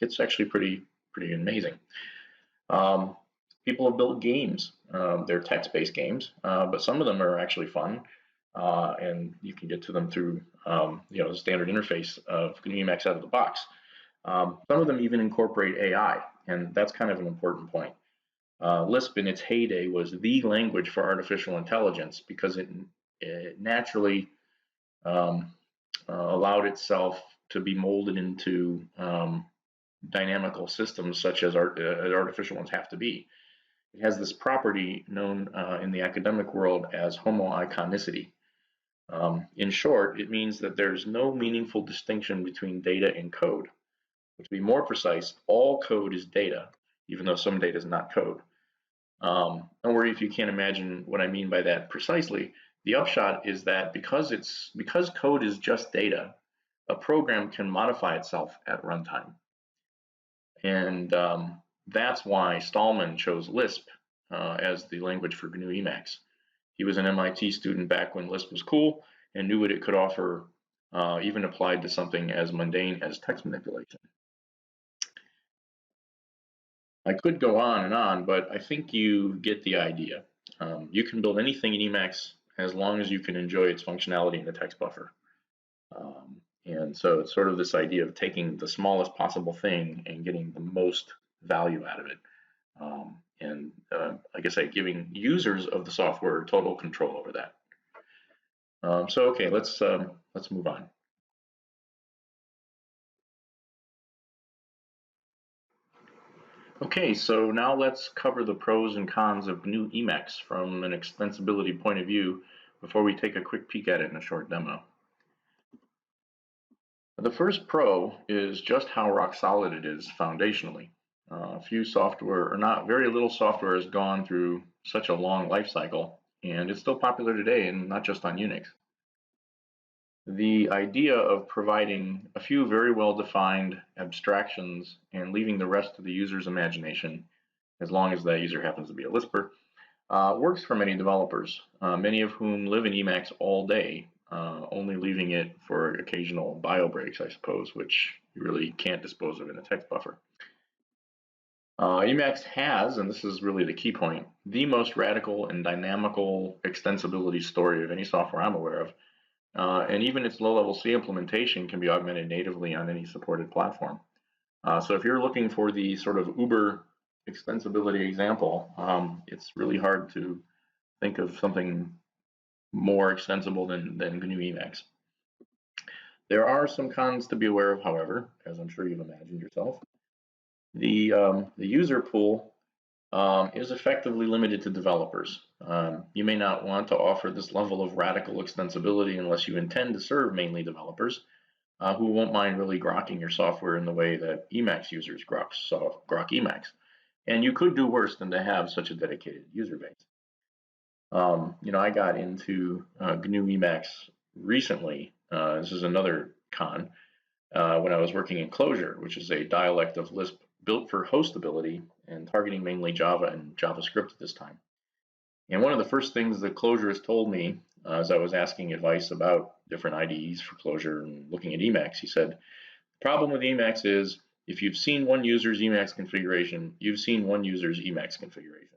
it's actually pretty amazing. People have built games. They're text-based games, but some of them are actually fun, and you can get to them through the standard interface of GNU Emacs out of the box. Some of them even incorporate AI, and that's kind of an important point. Lisp in its heyday was the language for artificial intelligence because it naturally allowed itself to be molded into dynamical systems such as artificial ones have to be. It has this property known in the academic world as homoiconicity. In short, it means that there's no meaningful distinction between data and code. To be more precise, all code is data, even though some data is not code. Don't worry if you can't imagine what I mean by that precisely. The upshot is that because code is just data, a program can modify itself at runtime. And that's why Stallman chose Lisp as the language for GNU Emacs. He was an MIT student back when Lisp was cool and knew what it could offer, even applied to something as mundane as text manipulation. I could go on, but I think you get the idea. You can build anything in Emacs as long as you can enjoy its functionality in the text buffer. And so it's sort of this idea of taking the smallest possible thing and getting the most value out of it. And like I say, giving users of the software total control over that. So okay, let's move on. Okay, so now let's cover the pros and cons of GNU Emacs from an extensibility point of view before we take a quick peek at it in a short demo. The first pro is just how rock solid it is foundationally. Very little software has gone through such a long life cycle, and it's still popular today, and not just on Unix. The idea of providing a few very well-defined abstractions and leaving the rest to the user's imagination, as long as that user happens to be a Lisper, works for many developers, many of whom live in Emacs all day, only leaving it for occasional bio breaks, I suppose, which you really can't dispose of in a text buffer. Emacs has, and this is really the key point, the most radical and dynamical extensibility story of any software I'm aware of. And even its low-level C implementation can be augmented natively on any supported platform. So if you're looking for the sort of uber extensibility example, it's really hard to think of something more extensible than GNU Emacs. There are some cons to be aware of, however, as I'm sure you've imagined yourself. The user pool is effectively limited to developers. You may not want to offer this level of radical extensibility unless you intend to serve mainly developers who won't mind really grokking your software in the way that Emacs users grok Emacs. And you could do worse than to have such a dedicated user base. I got into GNU Emacs recently. This is another con. When I was working in Clojure, which is a dialect of Lisp built for hostability and targeting mainly Java and JavaScript at this time. And one of the first things that Clojure has told me as I was asking advice about different IDEs for Clojure and looking at Emacs, he said, the problem with Emacs is if you've seen one user's Emacs configuration, you've seen one user's Emacs configuration.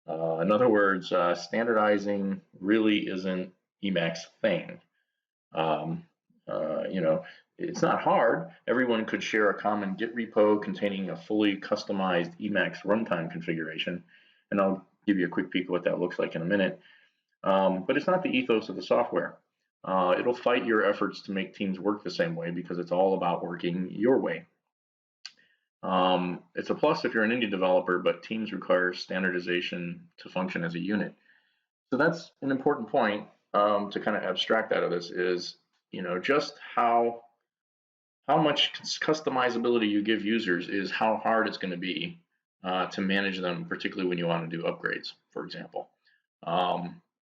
In other words, standardizing really isn't Emacs' thing. It's not hard. Everyone could share a common Git repo containing a fully customized Emacs runtime configuration, and I'll give you a quick peek of what that looks like in a minute. But it's not the ethos of the software. It'll fight your efforts to make teams work the same way because it's all about working your way. It's a plus if you're an indie developer, but teams require standardization to function as a unit. So that's an important point to kind of abstract out of this is, just how much customizability you give users is how hard it's going to be to manage them, particularly when you want to do upgrades, for example.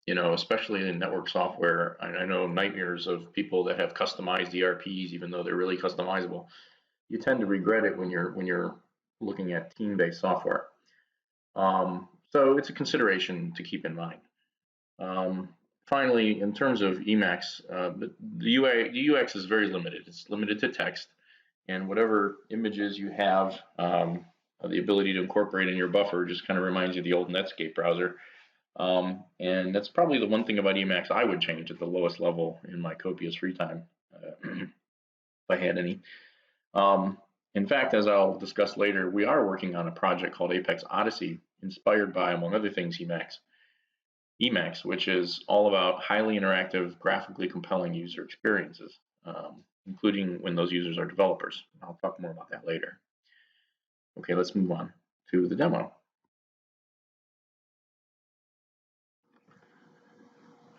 Especially in network software, I know nightmares of people that have customized ERPs, even though they're really customizable. You tend to regret it when you're looking at team-based software. So it's a consideration to keep in mind. Finally, in terms of Emacs, the UX is very limited. It's limited to text, and whatever images you have, the ability to incorporate in your buffer just kind of reminds you of the old Netscape browser. And that's probably the one thing about Emacs I would change at the lowest level in my copious free time, if I had any. In fact, as I'll discuss later, we are working on a project called Apex Odyssey, inspired by, among other things, Emacs, which is all about highly interactive, graphically compelling user experiences, including when those users are developers. I'll talk more about that later. Okay, let's move on to the demo.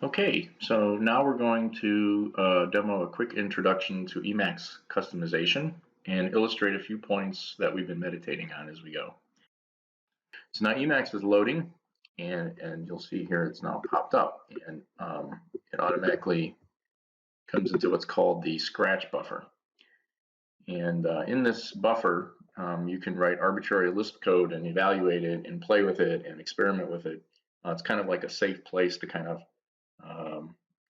Okay, so now we're going to demo a quick introduction to Emacs customization and illustrate a few points that we've been meditating on as we go. So now Emacs is loading, and you'll see here it's now popped up, and it automatically comes into what's called the scratch buffer. And in this buffer, you can write arbitrary Lisp code and evaluate it and play with it and experiment with it. It's kind of like a safe place to kind of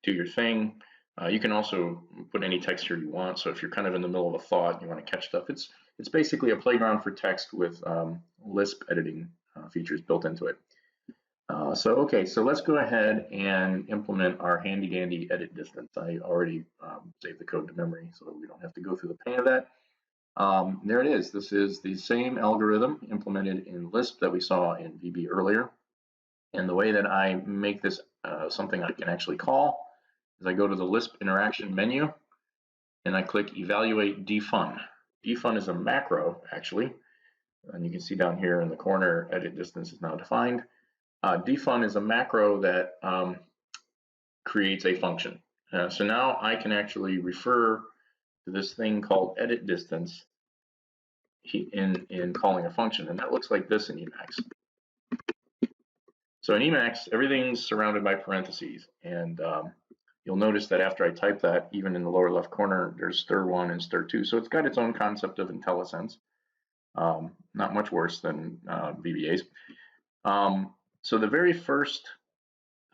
do your thing. You can also put any texture you want. So if you're kind of in the middle of a thought, and you want to catch stuff, it's basically a playground for text with Lisp editing features built into it. So let's go ahead and implement our handy dandy edit distance. I already saved the code to memory, so we don't have to go through the pain of that. There it is. This is the same algorithm implemented in Lisp that we saw in VB earlier. And the way that I make this something I can actually call is I go to the Lisp interaction menu and I click evaluate defun. Defun is a macro, actually. And you can see down here in the corner, edit distance is now defined. Defun is a macro that creates a function. So now I can actually refer to this thing called edit distance in calling a function. And that looks like this in Emacs. So in Emacs, everything's surrounded by parentheses. And you'll notice that after I type that, even in the lower left corner, there's stir1 and stir2. So it's got its own concept of IntelliSense. Not much worse than VBAs. So the very first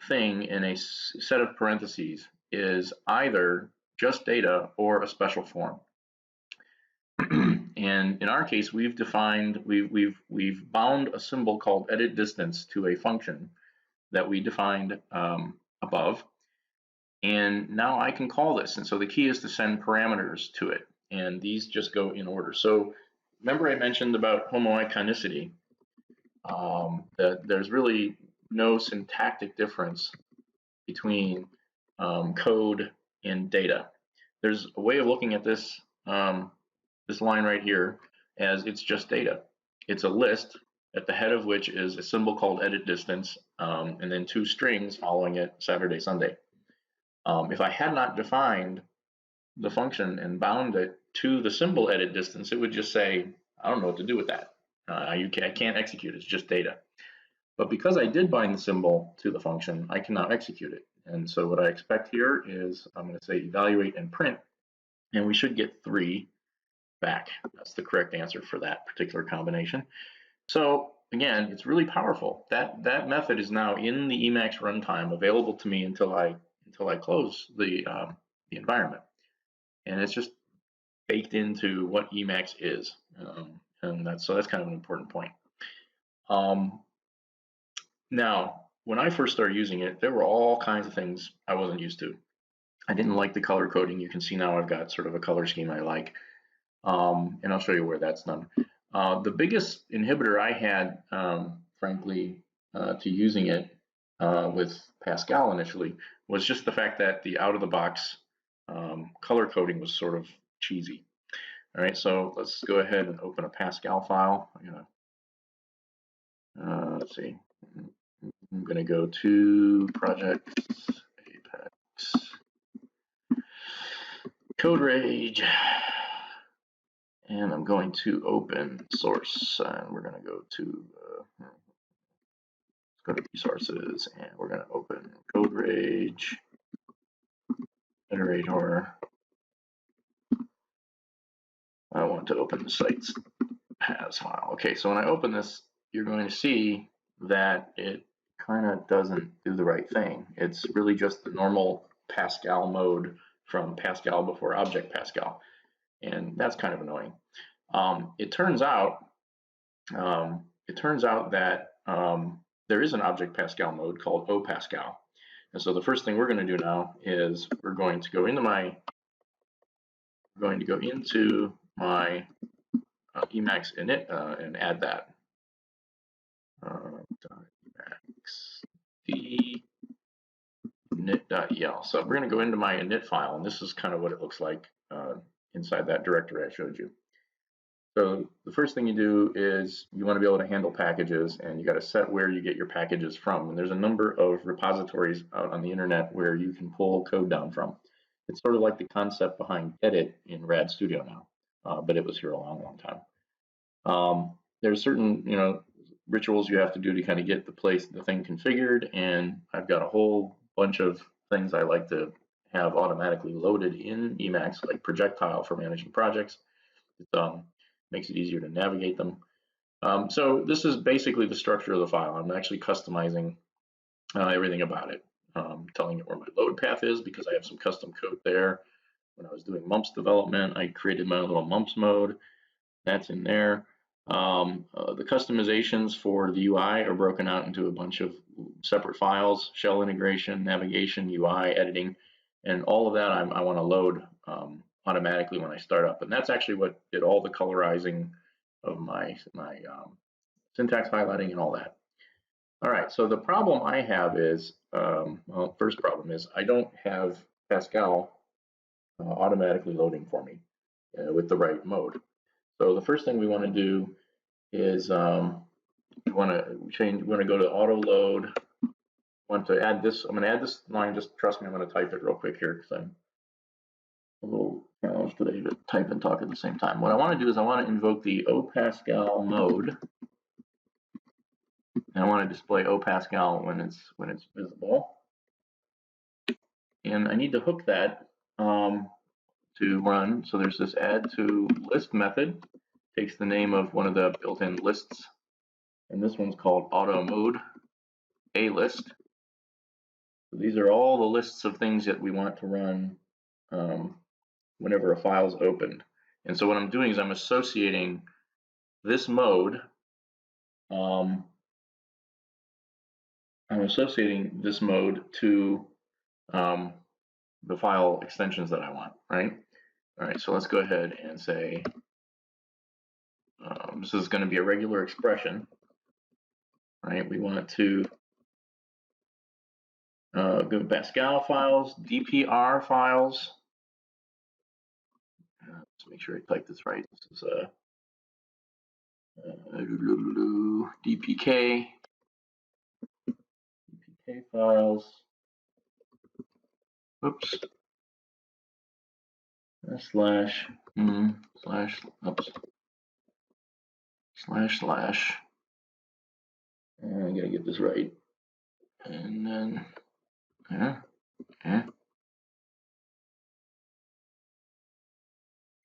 thing in a set of parentheses is either just data or a special form. And in our case, we've bound a symbol called edit distance to a function that we defined above. And now I can call this. And so the key is to send parameters to it. And these just go in order. So remember I mentioned about homoiconicity, that there's really no syntactic difference between code and data. There's a way of looking at this, this line right here, as it's just data. It's a list at the head of which is a symbol called edit distance, and then 2 strings following it, Saturday, Sunday. If I had not defined the function and bound it to the symbol edit distance, it would just say, I don't know what to do with that. I can't execute, it's just data. But because I did bind the symbol to the function, I can now execute it. And so what I expect here is I'm going to say evaluate and print, and we should get 3 back. That's the correct answer for that particular combination. So again, it's really powerful. That method is now in the Emacs runtime, available to me until I close the environment, and it's just baked into what Emacs is, and that's kind of an important point. Now, when I first started using it, there were all kinds of things I wasn't used to. I didn't like the color coding. You can see now I've got sort of a color scheme I like, and I'll show you where that's done. The biggest inhibitor I had, frankly, to using it with Pascal initially was just the fact that the out-of-the-box color coding was sort of cheesy. All right, so let's go ahead and open a Pascal file. Let's see. I'm going to go to Projects, Apex, Code Rage, and I'm going to open source, and we're going to go to let's go to resources, and we're going to open Code Rage, Iterator. I want to open the sites paths file. Okay, so when I open this, you're going to see that it kind of doesn't do the right thing. It's really just the normal Pascal mode from Pascal before Object Pascal, and that's kind of annoying. It turns out that there is an Object Pascal mode called O Pascal, and so the first thing we're going to do now is we're going to go into my Emacs init and add that. Emacs d init.el. So we're going to go into my init file, and this is kind of what it looks like inside that directory I showed you. So the first thing you do is you want to be able to handle packages, and you got to set where you get your packages from. And there's a number of repositories out on the internet where you can pull code down from. It's sort of like the concept behind Edit in Rad Studio now, but it was here a long, long time. There's certain, rituals you have to do to kind of get the thing configured, and I've got a whole bunch of things I like to have automatically loaded in Emacs, like Projectile for managing projects. It makes it easier to navigate them. So this is basically the structure of the file. I'm actually customizing everything about it, telling it where my load path is because I have some custom code there. When I was doing mumps development, I created my own little mumps mode. That's in there. The customizations for the UI are broken out into a bunch of separate files: shell integration, navigation, UI, editing, and all of that I want to load automatically when I start up. And that's actually what did all the colorizing of my syntax highlighting and all that. All right, so the problem I have is, well, first problem is I don't have Pascal automatically loading for me with the right mode. So the first thing we want to do is we want to go to auto load. Want to add this. I'm going to add this line. Just trust me. I'm going to type it real quick here because I'm a little challenged today to type and talk at the same time. What I want to do is I want to invoke the OPascal mode, and I want to display OPascal when it's visible. And I need to hook that to run. So there's this add to list method. Takes the name of one of the built-in lists, and this one's called auto mode a list. So these are all the lists of things that we want to run whenever a file is opened. And so what I'm doing is I'm associating this mode. I'm associating this mode to the file extensions that I want, right? All right, so let's go ahead and say this is going to be a regular expression, right? We want to go Pascal files, DPR files. Let's make sure I type this right. This is DPK files. Oops. Slash slash. And I gotta get this right. And then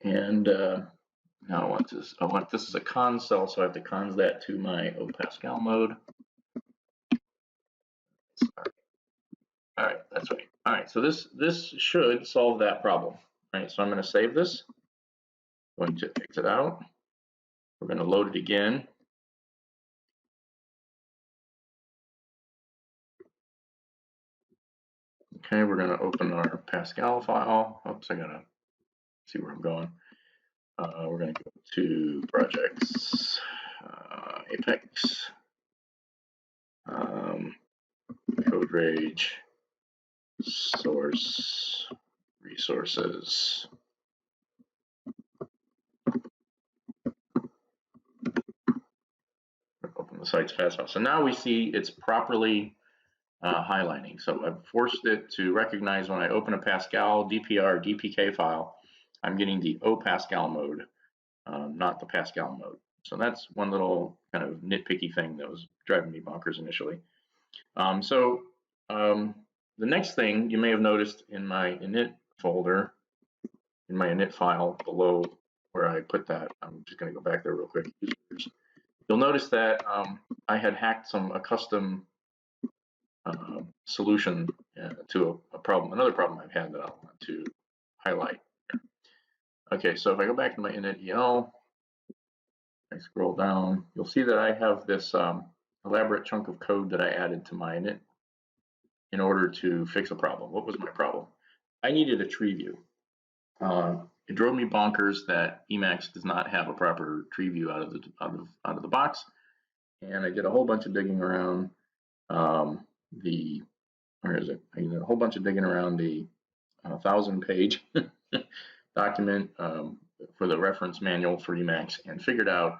and now I want this as a cons cell, so I have to cons that to my Pascal mode. All right, that's right. All right, so this should solve that problem. All right, so I'm going to save this. I'm going to exit out. We're going to load it again. Okay, we're going to open our Pascal file. Oops, I gotta see where I'm going. We're going to go to projects, Apex, code rage, source, resources. Open the site's fast file. So now we see it's properly highlighting. So I've forced it to recognize when I open a Pascal DPR DPK file, I'm getting the O Pascal mode, not the Pascal mode. So that's one little kind of nitpicky thing that was driving me bonkers initially. The next thing you may have noticed in my init folder, in my init file below where I put that, I'm just going to go back there real quick. You'll notice that I had hacked a custom solution to a problem, another problem I've had that I want to highlight. Okay, so if I go back to my init.el, I scroll down, you'll see that I have this elaborate chunk of code that I added to my init in order to fix a problem. What was my problem? I needed a tree view. It drove me bonkers that Emacs does not have a proper tree view out of the box, and I did a whole bunch of digging around where is it? I did a whole bunch of digging around the 1,000-page document for the reference manual for Emacs and figured out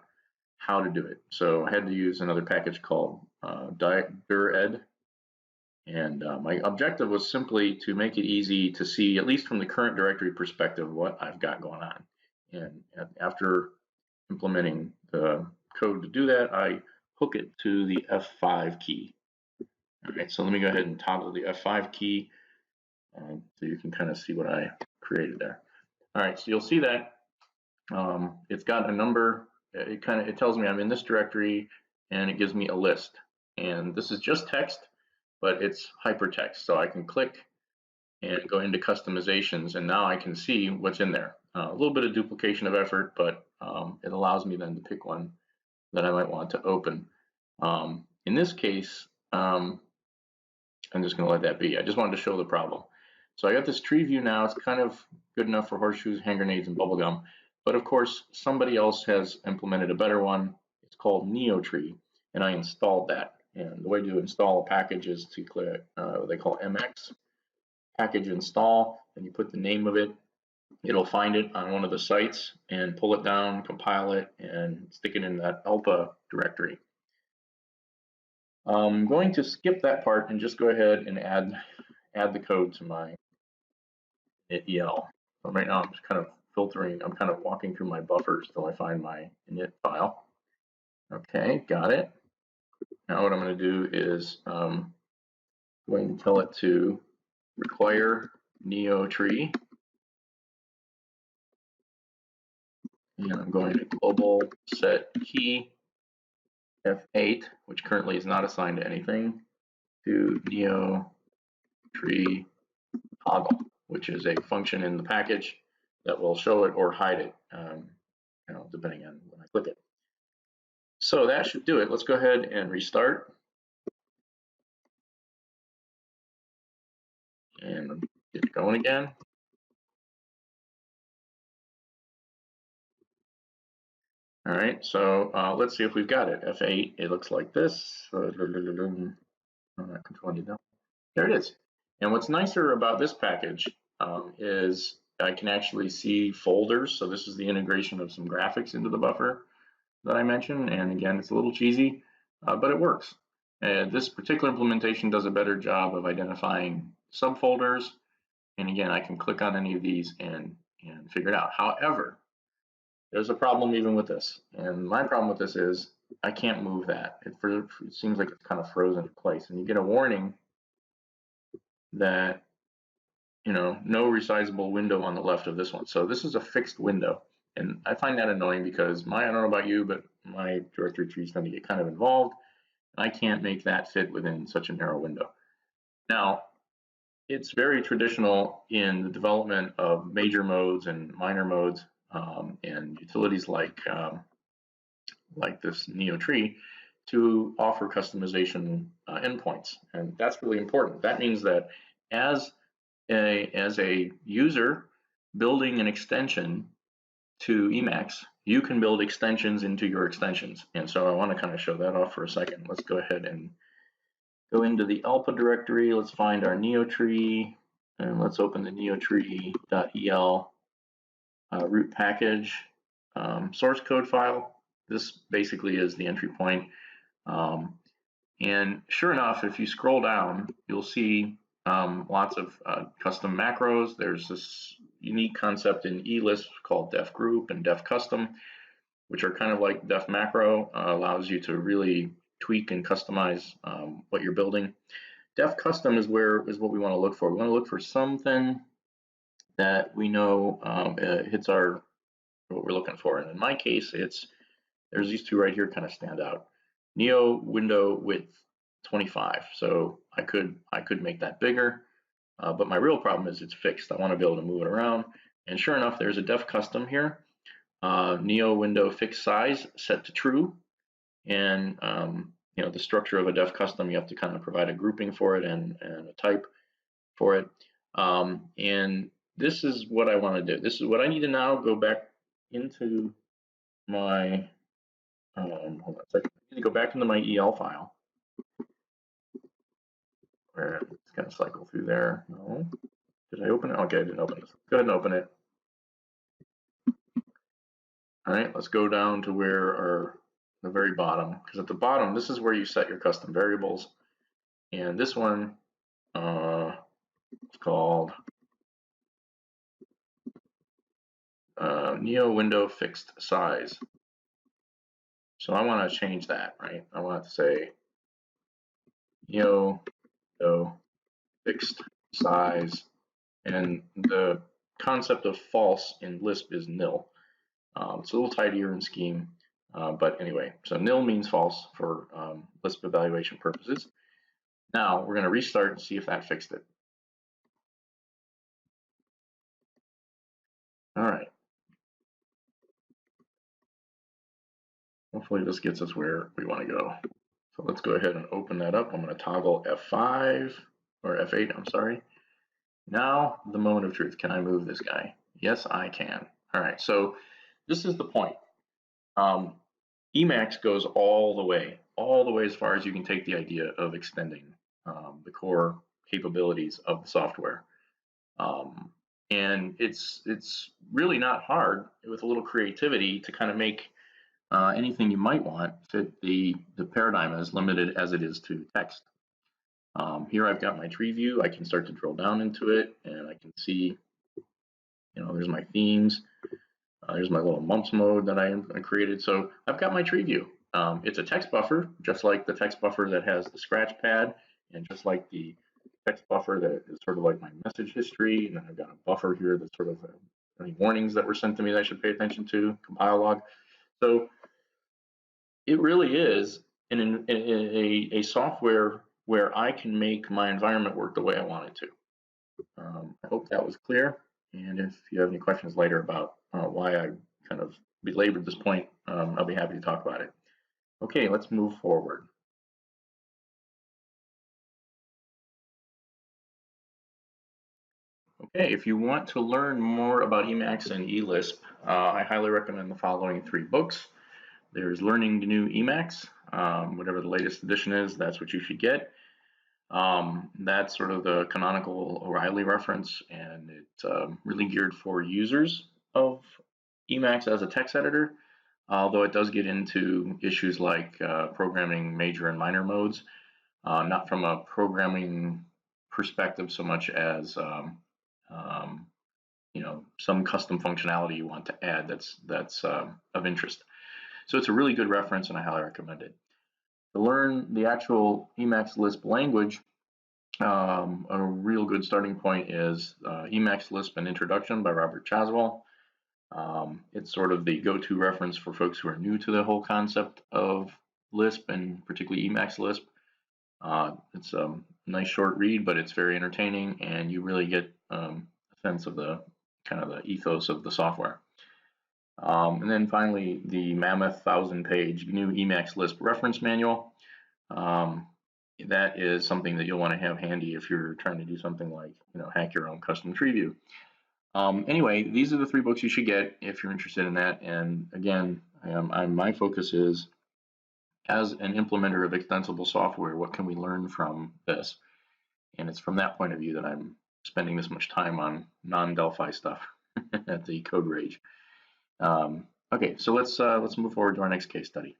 how to do it. So I had to use another package called DurEd. And my objective was simply to make it easy to see, at least from the current directory perspective, what I've got going on. And after implementing the code to do that, I hook it to the F5 key. All right, so let me go ahead and toggle the F5 key so you can kind of see what I created there. All right, so you'll see that it's got a number. It tells me I'm in this directory, and it gives me a list. And this is just text, but it's hypertext. So I can click and go into customizations, and now I can see what's in there. A little bit of duplication of effort, but it allows me then to pick one that I might want to open. In this case, I'm just going to let that be. I just wanted to show the problem. So I got this tree view now. It's kind of good enough for horseshoes, hand grenades, and bubblegum. But of course, somebody else has implemented a better one. It's called NeoTree, and I installed that. And the way to install a package is to click what they call MX, package install, and you put the name of it. It'll find it on one of the sites and pull it down, compile it, and stick it in that ELPA directory. I'm going to skip that part and just go ahead and add the code to my init.el. So right now I'm just kind of filtering, I'm kind of walking through my buffers till I find my init file. Okay, got it. Now what I'm going to do is going to tell it to require NeoTree. And I'm going to global set key F8, which currently is not assigned to anything, to NeoTree toggle, which is a function in the package that will show it or hide it, depending on when I click it. So that should do it. Let's go ahead and restart. And get it going again. All right, so let's see if we've got it. F8, it looks like this. There it is. And what's nicer about this package is I can actually see folders. So this is the integration of some graphics into the buffer. that I mentioned. And again, it's a little cheesy, but it works. This particular implementation does a better job of identifying subfolders. And again, I can click on any of these and figure it out. However, there's a problem even with this. And my problem with this is I can't move that. It seems like it's kind of frozen in place. And you get a warning that, no resizable window on the left of this one. So this is a fixed window. And I find that annoying because I don't know about you, but my directory trees tend to get kind of involved. And I can't make that fit within such a narrow window. Now, it's very traditional in the development of major modes and minor modes, and utilities like this Neo tree to offer customization endpoints. And that's really important. That means that as a user building an extension to Emacs, you can build extensions into your extensions. And so I want to kind of show that off for a second. Let's go ahead and go into the Alpha directory. Let's find our Neo tree, and let's open the neotree.el root package source code file. This basically is the entry point. And sure enough, if you scroll down, you'll see lots of custom macros. There's this unique concept in eLisp called def group and def custom, which are kind of like def macro, allows you to really tweak and customize what you're building. Def custom is what we want to look for. We want to look for something that we know hits what we're looking for. And in my case, there's these two right here kind of stand out. Neo window width 25. So I could make that bigger, but my real problem is it's fixed. I want to be able to move it around. And sure enough, there's a def custom here. Neo window fixed size set to true. And the structure of a def custom, you have to kind of provide a grouping for it and a type for it. And this is what I want to do. This is what I need to now go back into my hold on a second. I need to go back into my EL file where it's going to cycle through there. No, did I open it? Okay, I didn't open it. Go ahead and open it. All right, let's go down to where the very bottom, because at the bottom, this is where you set your custom variables. And this one is called Neo window fixed size. So I want to change that, right? I want to say Neo window fixed size, and the concept of false in Lisp is nil. It's a little tidier in scheme, but anyway, so nil means false for Lisp evaluation purposes. Now we're going to restart and see if that fixed it. All right. Hopefully this gets us where we want to go. So let's go ahead and open that up. I'm going to toggle F5 or F8, I'm sorry. Now the moment of truth. Can I move this guy? Yes, I can. All right, so this is the point. Emacs goes all the way as far as you can take the idea of extending the core capabilities of the software. And it's really not hard with a little creativity to kind of make anything you might want fit the paradigm as limited as it is to text. Here I've got my tree view. I can start to drill down into it, and I can see, there's my themes. There's my little mumps mode that I created. So I've got my tree view. It's a text buffer, just like the text buffer that has the scratch pad, and just like the text buffer that is sort of like my message history. And then I've got a buffer here that's sort of any warnings that were sent to me that I should pay attention to, compile log. So it really is a software where I can make my environment work the way I want it to. I hope that was clear. And if you have any questions later about why I kind of belabored this point, I'll be happy to talk about it. Okay, let's move forward. Okay, if you want to learn more about Emacs and eLisp, I highly recommend the following 3 books. There's Learning the New Emacs, whatever the latest edition is, that's what you should get. That's sort of the canonical O'Reilly reference, and it's really geared for users of Emacs as a text editor. although it does get into issues like programming major and minor modes, not from a programming perspective so much as um, some custom functionality you want to add that's of interest. So it's a really good reference, and I highly recommend it. To learn the actual Emacs Lisp language, a real good starting point is Emacs Lisp: An Introduction by Robert Chaswell. It's sort of the go-to reference for folks who are new to the whole concept of Lisp, and particularly Emacs Lisp. It's a nice short read, but it's very entertaining, and you really get a sense of the kind of the ethos of the software. And then finally, the mammoth 1,000-page GNU Emacs Lisp reference manual. That is something that you'll want to have handy if you're trying to do something like, hack your own custom tree view. Anyway, these are the 3 books you should get if you're interested in that. And again, my focus is, as an implementer of extensible software, what can we learn from this? And it's from that point of view that I'm spending this much time on non-Delphi stuff at the Code Rage. Okay, so let's move forward to our next case study.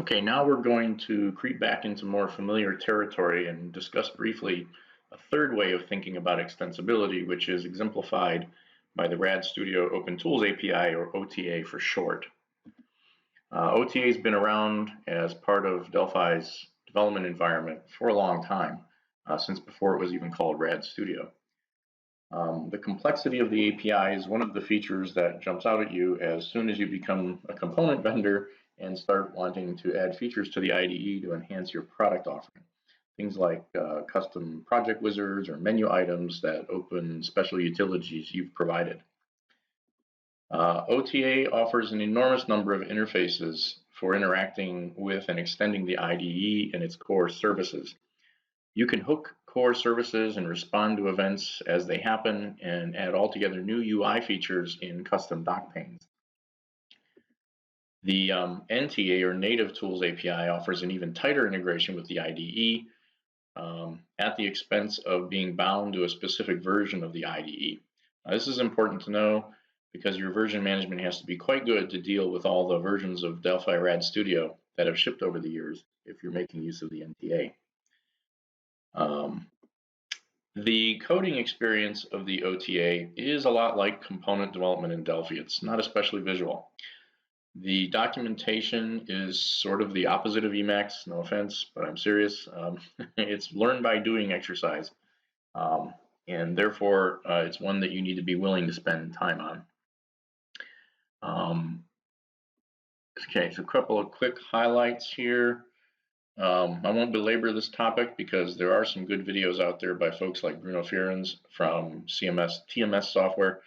Okay, now we're going to creep back into more familiar territory and discuss briefly a third way of thinking about extensibility, which is exemplified by the RAD Studio OpenTools API, or OTA for short. OTA has been around as part of Delphi's development environment for a long time, since before it was even called RAD Studio. The complexity of the API is one of the features that jumps out at you as soon as you become a component vendor and start wanting to add features to the IDE to enhance your product offering. Things like custom project wizards or menu items that open special utilities you've provided. OTA offers an enormous number of interfaces for interacting with and extending the IDE and its core services. You can hook core services and respond to events as they happen, and add altogether new UI features in custom doc panes. The NTA, or Native Tools API, offers an even tighter integration with the IDE at the expense of being bound to a specific version of the IDE. Now, this is important to know because your version management has to be quite good to deal with all the versions of Delphi RAD Studio that have shipped over the years if you're making use of the NTA. The coding experience of the OTA is a lot like component development in Delphi. It's not especially visual. The documentation is sort of the opposite of Emacs, no offense, but I'm serious. It's learn by doing exercise, and therefore it's one that you need to be willing to spend time on. Okay, so a couple of quick highlights here. I won't belabor this topic because there are some good videos out there by folks like Bruno Fearens from TMS Software.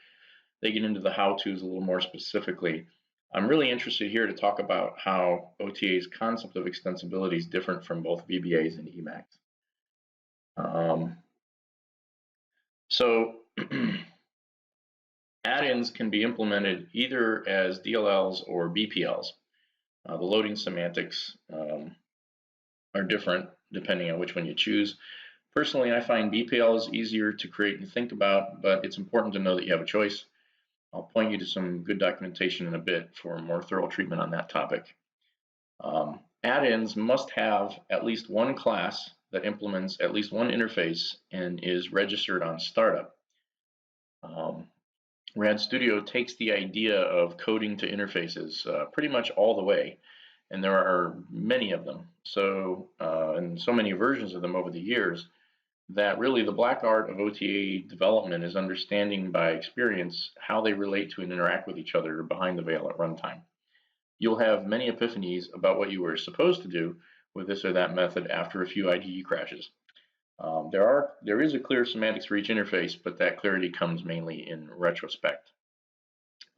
They get into the how-tos a little more specifically. I'm really interested here to talk about how OTA's concept of extensibility is different from both VBAs and Emacs. So add-ins can be implemented either as DLLs or BPLs. The loading semantics are different depending on which one you choose. Personally, I find BPL is easier to create and think about, but it's important to know that you have a choice. I'll point you to some good documentation in a bit for more thorough treatment on that topic. Add-ins must have at least one class that implements at least one interface and is registered on startup. RAD Studio takes the idea of coding to interfaces pretty much all the way, and there are many of them. So, and so many versions of them over the years, that really the black art of OTA development is understanding by experience how they relate to and interact with each other behind the veil at runtime. You'll have many epiphanies about what you were supposed to do with this or that method after a few IDE crashes. There is a clear semantics for each interface, but that clarity comes mainly in retrospect.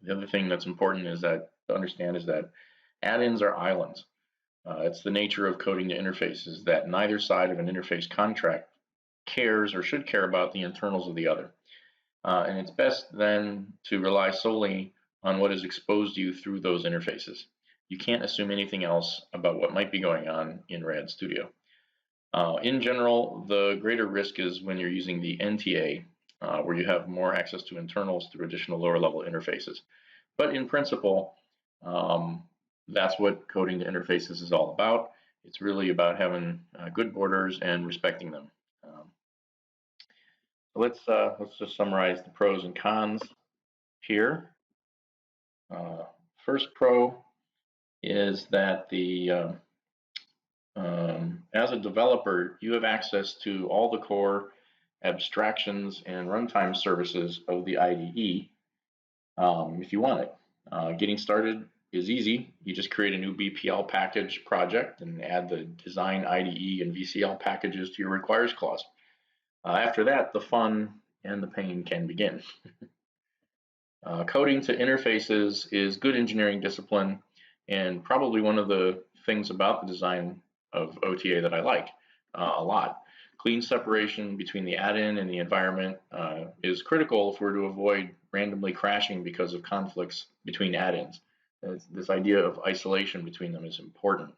The other thing that's important to understand is that add-ins are islands. It's the nature of coding to interfaces that neither side of an interface contract cares or should care about the internals of the other. And it's best then to rely solely on what is exposed to you through those interfaces. You can't assume anything else about what might be going on in RAD Studio. In general, the greater risk is when you're using the NTA, where you have more access to internals through additional lower level interfaces. But in principle, that's what coding to interfaces is all about. It's really about having good borders and respecting them. Let's just summarize the pros and cons here. First pro is that as a developer, you have access to all the core abstractions and runtime services of the IDE if you want it. Getting started is easy. You just create a new BPL package project and add the design IDE and VCL packages to your requires clause. After that, the fun and the pain can begin. Coding to interfaces is good engineering discipline and probably one of the things about the design of OTA that I like a lot. Clean separation between the add-in and the environment is critical if we're to avoid randomly crashing because of conflicts between add-ins. This idea of isolation between them is important.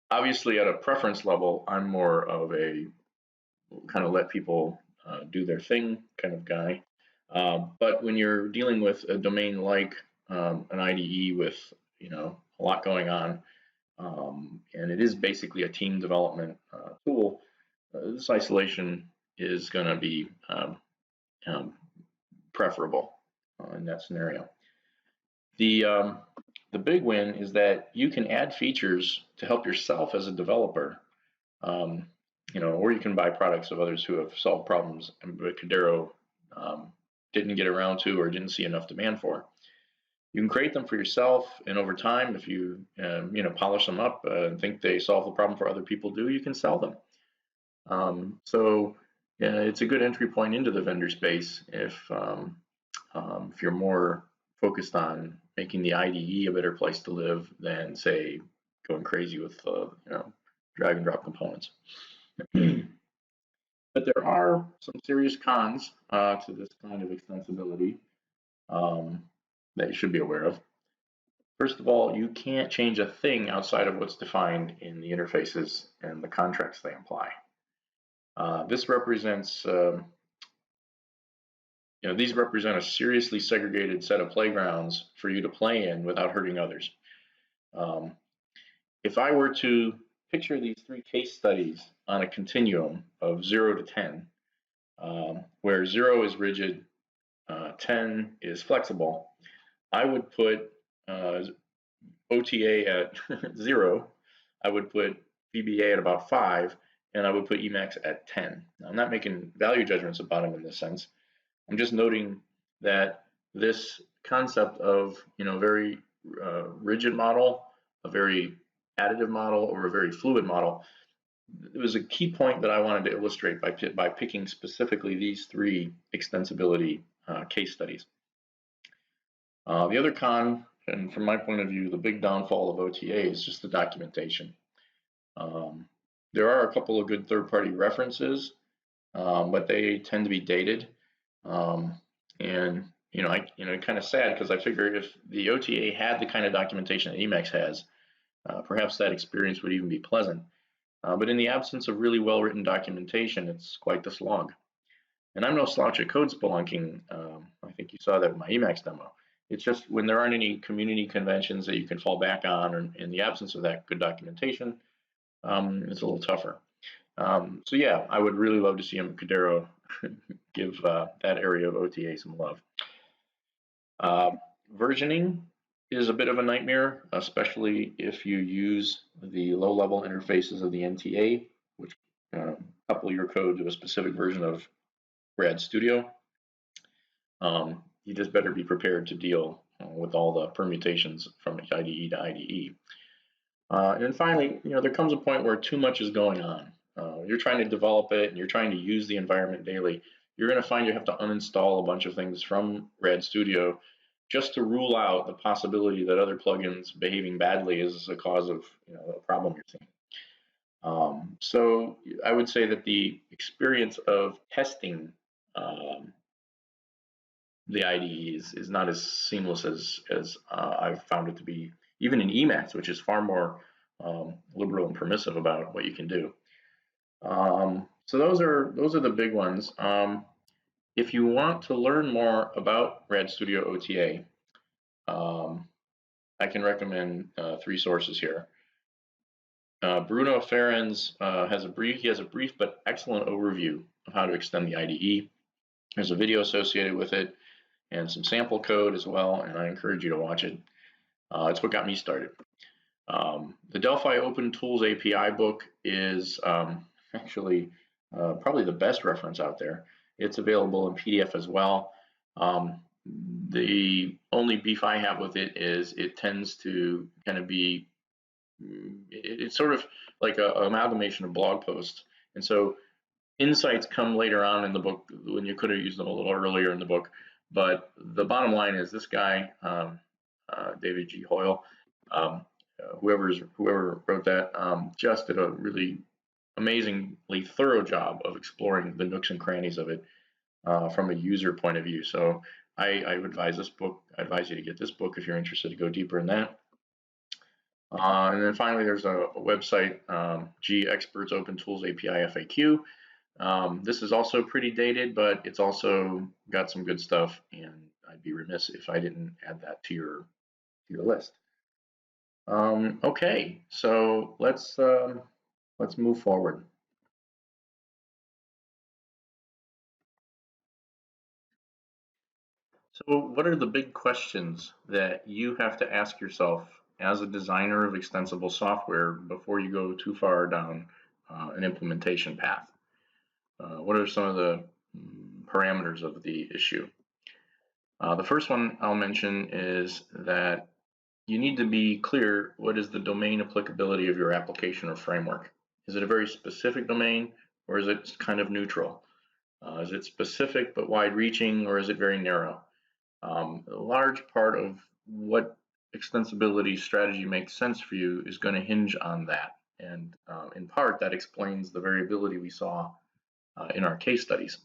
Obviously, at a preference level, I'm more of a kind of let people do their thing kind of guy. But when you're dealing with a domain like an IDE with a lot going on, and it is basically a team development tool, this isolation is going to be preferable in that scenario. The big win is that you can add features to help yourself as a developer, or you can buy products of others who have solved problems Embarcadero didn't get around to or didn't see enough demand for. You can create them for yourself, and over time, if you polish them up and think they solve the problem for other people do, you can sell them. So it's a good entry point into the vendor space if you're more focused on making the IDE a better place to live than, say, going crazy with drag and drop components. But there are some serious cons to this kind of extensibility that you should be aware of. First of all, you can't change a thing outside of what's defined in the interfaces and the contracts they imply. This represents these represent a seriously segregated set of playgrounds for you to play in without hurting others. If I were to picture these three case studies on a continuum of 0 to 10, where 0 is rigid, 10 is flexible, I would put OTA at 0, I would put VBA at about 5, and I would put Emacs at 10. Now, I'm not making value judgments about them in this sense. I'm just noting that this concept of very rigid model, a very additive model, or a very fluid model, it was a key point that I wanted to illustrate by picking specifically these three extensibility case studies. The other con, and from my point of view, the big downfall of OTA is just the documentation. There are a couple of good third-party references, but they tend to be dated. And kind of sad because I figure if the OTA had the kind of documentation that Emacs has, perhaps that experience would even be pleasant. But in the absence of really well-written documentation, it's quite the slog. And I'm no slouch at code spelunking. I think you saw that in my Emacs demo. It's just when there aren't any community conventions that you can fall back on, or in the absence of that good documentation, it's a little tougher. So yeah, I would really love to see Embarcadero give that area of OTA some love. Versioning is a bit of a nightmare, especially if you use the low-level interfaces of the NTA, which couple your code to a specific version of Grad Studio. You just better be prepared to deal with all the permutations from IDE to IDE. And then finally, there comes a point where too much is going on. You're trying to develop it and you're trying to use the environment daily. You're going to find you have to uninstall a bunch of things from Grad Studio just to rule out the possibility that other plugins behaving badly is a cause of a problem you're seeing. So I would say that the experience of testing the IDEs is not as seamless as I've found it to be, even in Emacs, which is far more liberal and permissive about what you can do. So those are the big ones. If you want to learn more about Rad Studio OTA, I can recommend 3 sources here. Bruno Ferens has a brief but excellent overview of how to extend the IDE. There's a video associated with it and some sample code as well, and I encourage you to watch it. It's what got me started. The Delphi OpenTools API book is actually probably the best reference out there. It's available in PDF as well. The only beef I have with it is it tends to kind of be, it's sort of like an amalgamation of blog posts. And so insights come later on in the book when you could have used them a little earlier in the book. But the bottom line is this guy, David G. Hoyle, whoever wrote that, just did a really amazingly thorough job of exploring the nooks and crannies of it from a user point of view. So I would advise this book. I advise you to get this book if you're interested to go deeper in that. And then finally, there's a website, G Experts OpenTools API FAQ. This is also pretty dated, but it's also got some good stuff, and I'd be remiss if I didn't add that to your list. Okay, so let's move forward. So what are the big questions that you have to ask yourself as a designer of extensible software before you go too far down an implementation path? What are some of the parameters of the issue? The first one I'll mention is that you need to be clear what is the domain applicability of your application or framework. Is it a very specific domain, or is it kind of neutral? Is it specific but wide-reaching, or is it very narrow? A large part of what extensibility strategy makes sense for you is going to hinge on that. And in part, that explains the variability we saw in our case studies.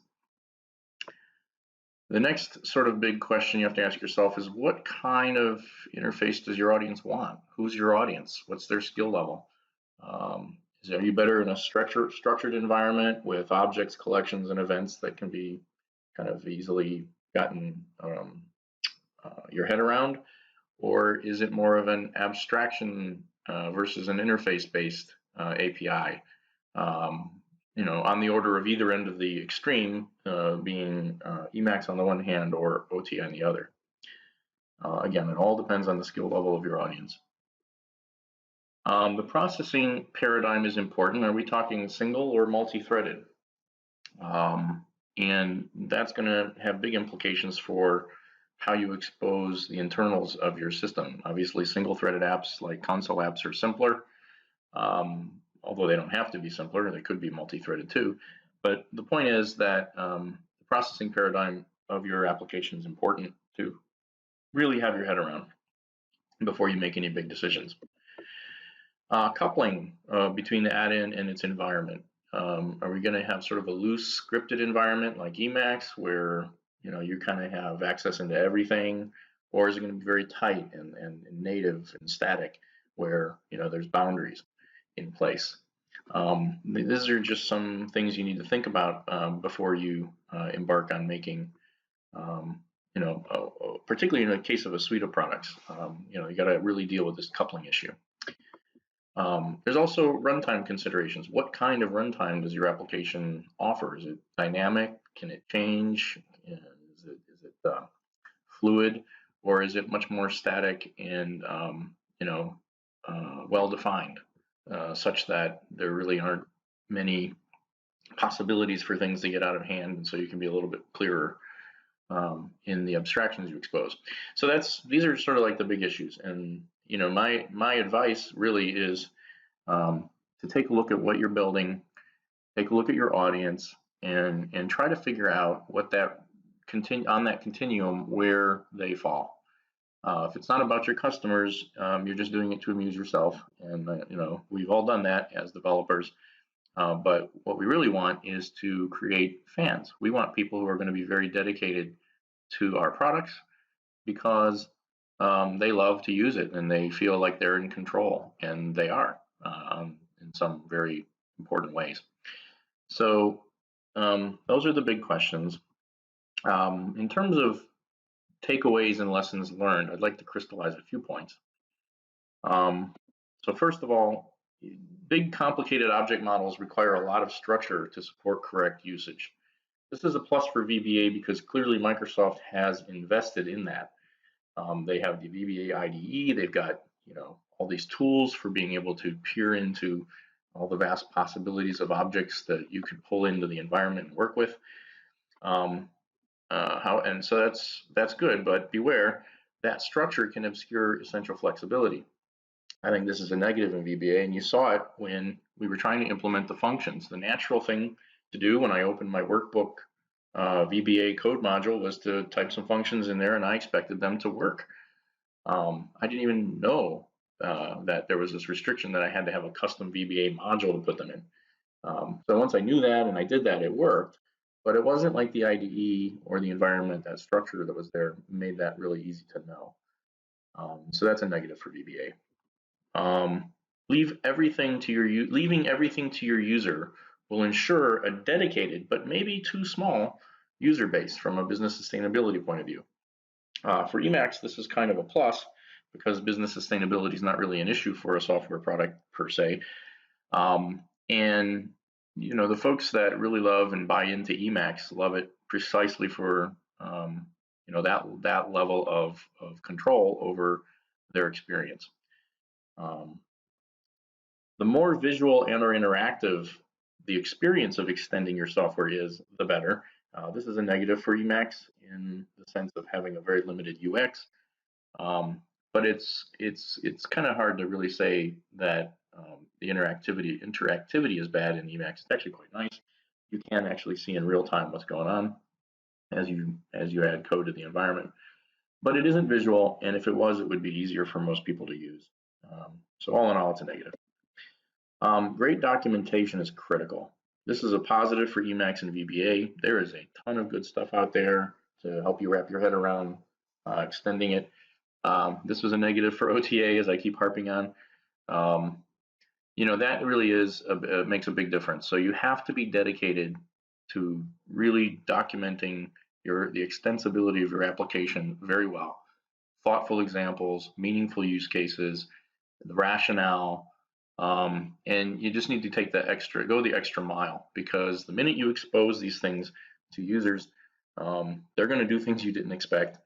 The next sort of big question you have to ask yourself is what kind of interface does your audience want? Who's your audience? What's their skill level? Are you better in a structured environment with objects, collections, and events that can be kind of easily gotten your head around? Or is it more of an abstraction versus an interface-based API? On the order of either end of the extreme, being Emacs on the one hand or OTA on the other. Again, it all depends on the skill level of your audience. The processing paradigm is important. Are we talking single or multi-threaded? And that's going to have big implications for how you expose the internals of your system. Obviously, single-threaded apps like console apps are simpler, although they don't have to be simpler. They could be multi-threaded too. But the point is that the processing paradigm of your application is important to really have your head around before you make any big decisions. Coupling between the add-in and its environment. Are we going to have sort of a loose scripted environment like Emacs where you kind of have access into everything, or is it going to be very tight and native and static where there's boundaries in place? These are just some things you need to think about before you embark on making, particularly in the case of a suite of products. You got to really deal with this coupling issue. There's also runtime considerations. What kind of runtime does your application offer? Is it dynamic? Can it change? Is it fluid, or is it much more static and well-defined, such that there really aren't many possibilities for things to get out of hand, and so you can be a little bit clearer in the abstractions you expose. So these are sort of like the big issues, and my advice really is to take a look at what you're building, take a look at your audience, and try to figure out what on that continuum where they fall. If it's not about your customers, you're just doing it to amuse yourself, and we've all done that as developers. But what we really want is to create fans. We want people who are going to be very dedicated to our products because they love to use it and they feel like they're in control, and they are in some very important ways. So those are the big questions. In terms of takeaways and lessons learned, I'd like to crystallize a few points. So first of all, big complicated object models require a lot of structure to support correct usage. This is a plus for VBA because clearly Microsoft has invested in that. They have the VBA IDE. They've got all these tools for being able to peer into all the vast possibilities of objects that you can pull into the environment and work with. And so that's good, but beware that structure can obscure essential flexibility. I think this is a negative in VBA, and you saw it when we were trying to implement the functions. The natural thing to do when I opened my workbook VBA code module was to type some functions in there, and I expected them to work. I didn't even know that there was this restriction that I had to have a custom VBA module to put them in. So once I knew that and I did that, it worked. But it wasn't like the IDE or the environment, that structure that was there made that really easy to know. So that's a negative for VBA. Leaving everything to your user will ensure a dedicated, but maybe too small, user base from a business sustainability point of view. For Emacs, this is kind of a plus because business sustainability is not really an issue for a software product per se. And the folks that really love and buy into Emacs love it precisely for that level of control over their experience. The more visual and or interactive the experience of extending your software is, the better. This is a negative for Emacs in the sense of having a very limited UX. But it's kind of hard to really say that the interactivity is bad in Emacs. It's actually quite nice. You can actually see in real time what's going on as you add code to the environment. But it isn't visual, and if it was, it would be easier for most people to use. So all in all, it's a negative. Great documentation is critical. This is a positive for Emacs and VBA. There is a ton of good stuff out there to help you wrap your head around extending it. This was a negative for OTA, as I keep harping on. That really makes a big difference. So you have to be dedicated to really documenting the extensibility of your application very well. Thoughtful examples, meaningful use cases, the rationale, and you just need to go the extra mile, because the minute you expose these things to users, they're going to do things you didn't expect,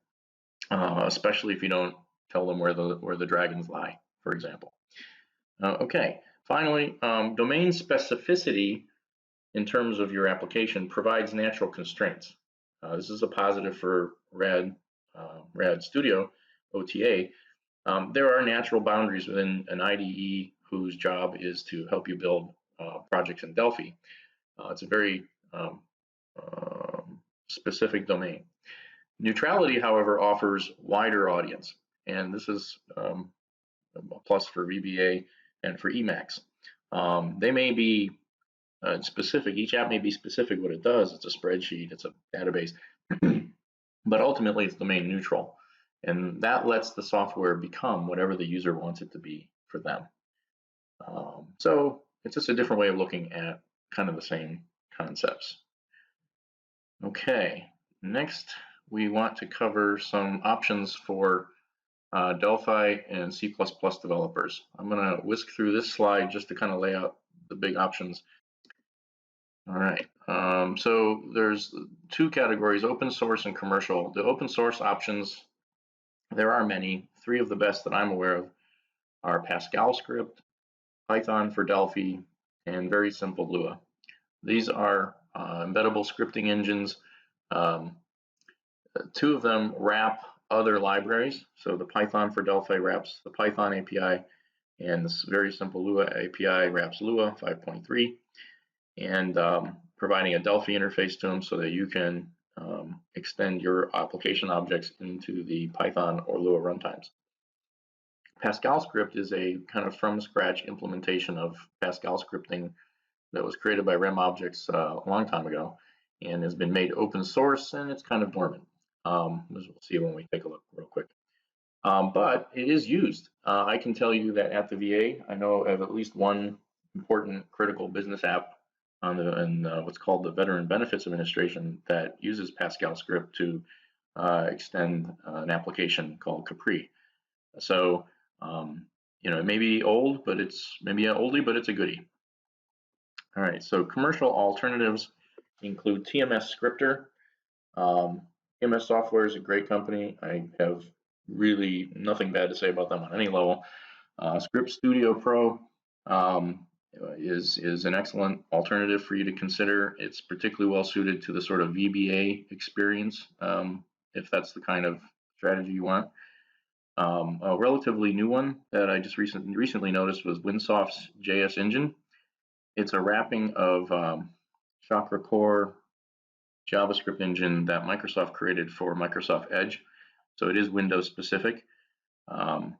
especially if you don't tell them where the dragons lie, for example. Okay, finally, domain specificity in terms of your application provides natural constraints. This is a positive for RAD Studio OTA. There are natural boundaries within an IDE whose job is to help you build projects in Delphi. It's a very specific domain. Neutrality, however, offers wider audience, and this is a plus for VBA and for Emacs. They may be specific. Each app may be specific what it does. It's a spreadsheet, it's a database, but ultimately it's domain neutral. And that lets the software become whatever the user wants it to be for them. So it's just a different way of looking at kind of the same concepts. Okay, next we want to cover some options for Delphi and C++ developers. I'm going to whisk through this slide just to kind of lay out the big options. All right, so there's two categories, open source and commercial. The open source options, there are many. Three of the best that I'm aware of are Pascal script, Python for Delphi, and very simple Lua. These are embeddable scripting engines. Two of them wrap other libraries. So the Python for Delphi wraps the Python API, and this very simple Lua API wraps Lua 5.3, and providing a Delphi interface to them so that you can extend your application objects into the Python or Lua runtimes. Pascal script is a kind of from scratch implementation of Pascal scripting that was created by REM objects a long time ago and has been made open source, and it's kind of dormant. As we'll see when we take a look real quick. But it is used. I can tell you that at the VA, I know of at least one important critical business app in what's called the Veteran Benefits Administration that uses Pascal script to extend an application called Capri. So, it may be old, but it's maybe an oldie, but it's a goodie. All right, so commercial alternatives include TMS Scripter. TMS Software is a great company. I have really nothing bad to say about them on any level. Script Studio Pro is an excellent alternative for you to consider. It's particularly well suited to the sort of VBA experience, if that's the kind of strategy you want. A relatively new one that I just recently noticed was Winsoft's JS Engine. It's a wrapping of Chakra Core JavaScript engine that Microsoft created for Microsoft Edge. So it is Windows specific. But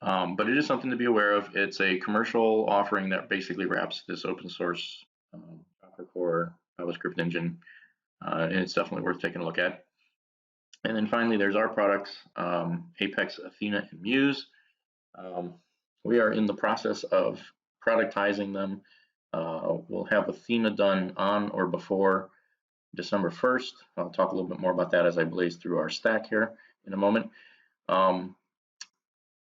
it is something to be aware of. It's a commercial offering that basically wraps this open source Chakra Core JavaScript engine, and it's definitely worth taking a look at. And then finally, there's our products, Apex, Athena, and Muse. We are in the process of productizing them. We'll have Athena done on or before December 1st. I'll talk a little bit more about that as I blaze through our stack here in a moment.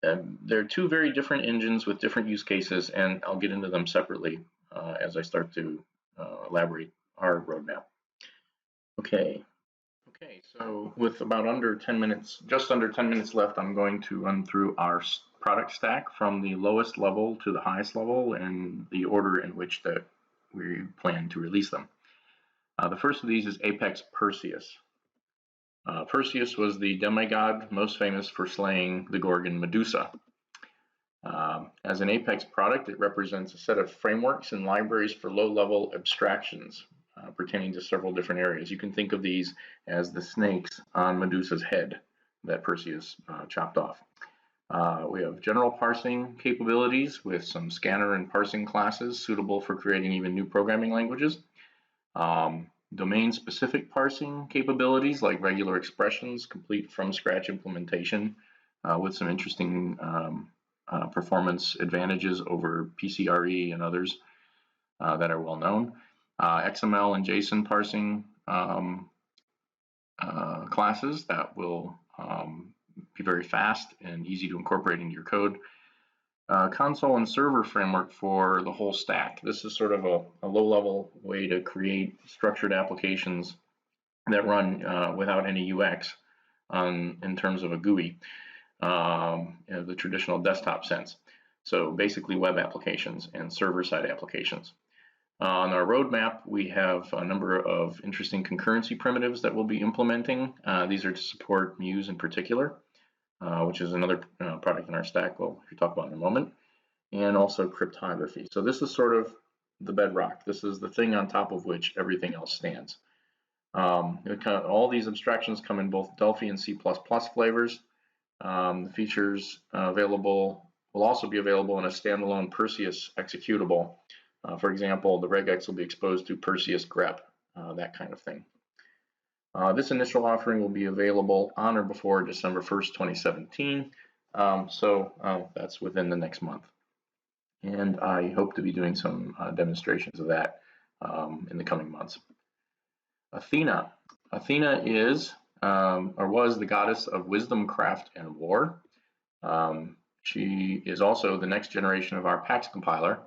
They're two very different engines with different use cases, and I'll get into them separately as I start to elaborate our roadmap. Okay, so with about just under 10 minutes left, I'm going to run through our product stack from the lowest level to the highest level and the order in which that we plan to release them. The first of these is Apex Perseus. Perseus was the demigod most famous for slaying the Gorgon Medusa. As an Apex product, it represents a set of frameworks and libraries for low-level abstractions pertaining to several different areas. You can think of these as the snakes on Medusa's head that Perseus chopped off. We have general parsing capabilities with some scanner and parsing classes suitable for creating even new programming languages. Domain-specific parsing capabilities like regular expressions, complete from scratch implementation with some interesting performance advantages over PCRE and others that are well known. XML and JSON parsing classes that will be very fast and easy to incorporate into your code. Console and server framework for the whole stack. This is sort of a low-level way to create structured applications that run without any UX in terms of a GUI, in the traditional desktop sense. So basically web applications and server-side applications. On our roadmap, we have a number of interesting concurrency primitives that we'll be implementing. These are to support Muse in particular, which is another product in our stack we'll talk about in a moment, and also cryptography. So this is sort of the bedrock. This is the thing on top of which everything else stands. All these abstractions come in both Delphi and C++ flavors. The features available will also be available in a standalone Perseus executable. For example, the regex will be exposed to Perseus grep, that kind of thing. This initial offering will be available on or before December 1st, 2017. So that's within the next month. And I hope to be doing some demonstrations of that in the coming months. Athena. Athena is, or was, the goddess of wisdom, craft, and war. She is also the next generation of our PAX compiler,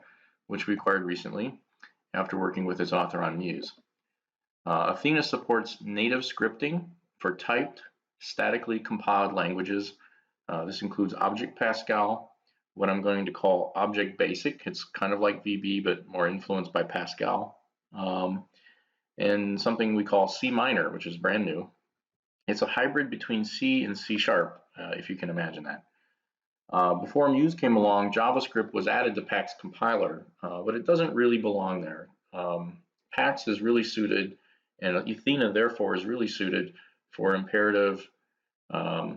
which we acquired recently after working with its author on Muse. Athena supports native scripting for typed, statically compiled languages. This includes Object Pascal, what I'm going to call Object Basic. It's kind of like VB, but more influenced by Pascal. And something we call C minor, which is brand new. It's a hybrid between C and C sharp, if you can imagine that. Before Muse came along, JavaScript was added to PAX compiler, but it doesn't really belong there. PAX is really suited, and Athena therefore is really suited for imperative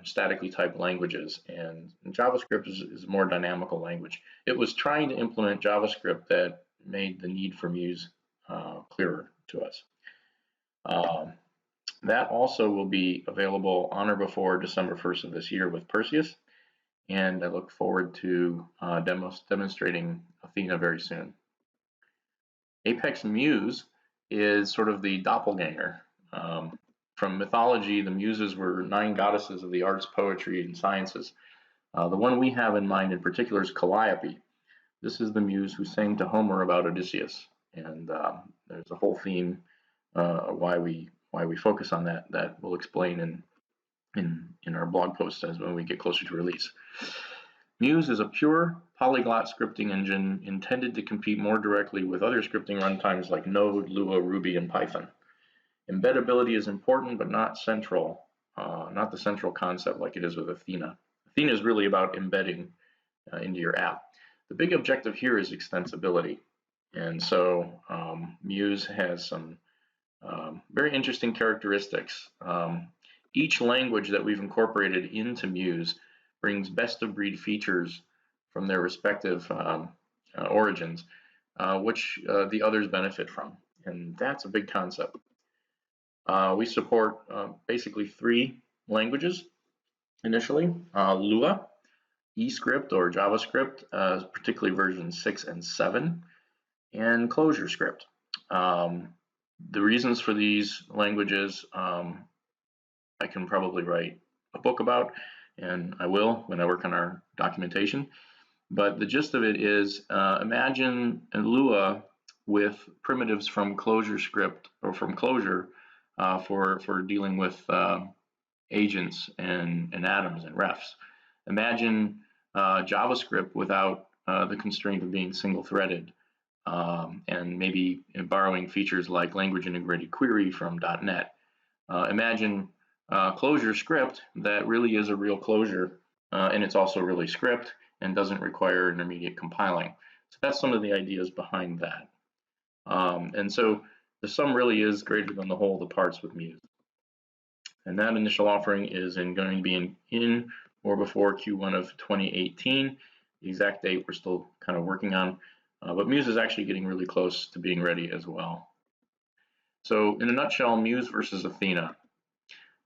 statically typed languages, and JavaScript is a more dynamical language. It was trying to implement JavaScript that made the need for Muse clearer to us. That also will be available on or before December 1st of this year with Perseus, and I look forward to demonstrating Athena very soon. Apex Muse is sort of the doppelganger. From mythology, the Muses were 9 goddesses of the arts, poetry, and sciences. The one we have in mind in particular is Calliope. This is the muse who sang to Homer about Odysseus, and there's a whole theme why we focus on that we'll explain in our blog post as when we get closer to release. Muse is a pure polyglot scripting engine intended to compete more directly with other scripting runtimes like Node, Lua, Ruby, and Python. Embeddability is important, but not central, not the central concept like it is with Athena. Athena is really about embedding into your app. The big objective here is extensibility. And so Muse has some very interesting characteristics. Each language that we've incorporated into Muse brings best of breed features from their respective origins, which the others benefit from. And that's a big concept. We support basically 3 languages initially, Lua, eScript or JavaScript, particularly versions 6 and 7, and ClojureScript. The reasons for these languages I can probably write a book about, and I will when I work on our documentation. But the gist of it is imagine a Lua with primitives from ClojureScript or from Clojure for dealing with agents and atoms and refs. Imagine JavaScript without the constraint of being single-threaded, and maybe borrowing features like language integrated query from .NET. Imagine ClojureScript that really is a real Clojure, and it's also really script and doesn't require intermediate compiling. So that's some of the ideas behind that. And so the sum really is greater than the whole of the parts with Muse. And that initial offering is going to be in or before Q1 of 2018. The exact date we're still kind of working on, but Muse is actually getting really close to being ready as well. So in a nutshell, Muse versus Athena.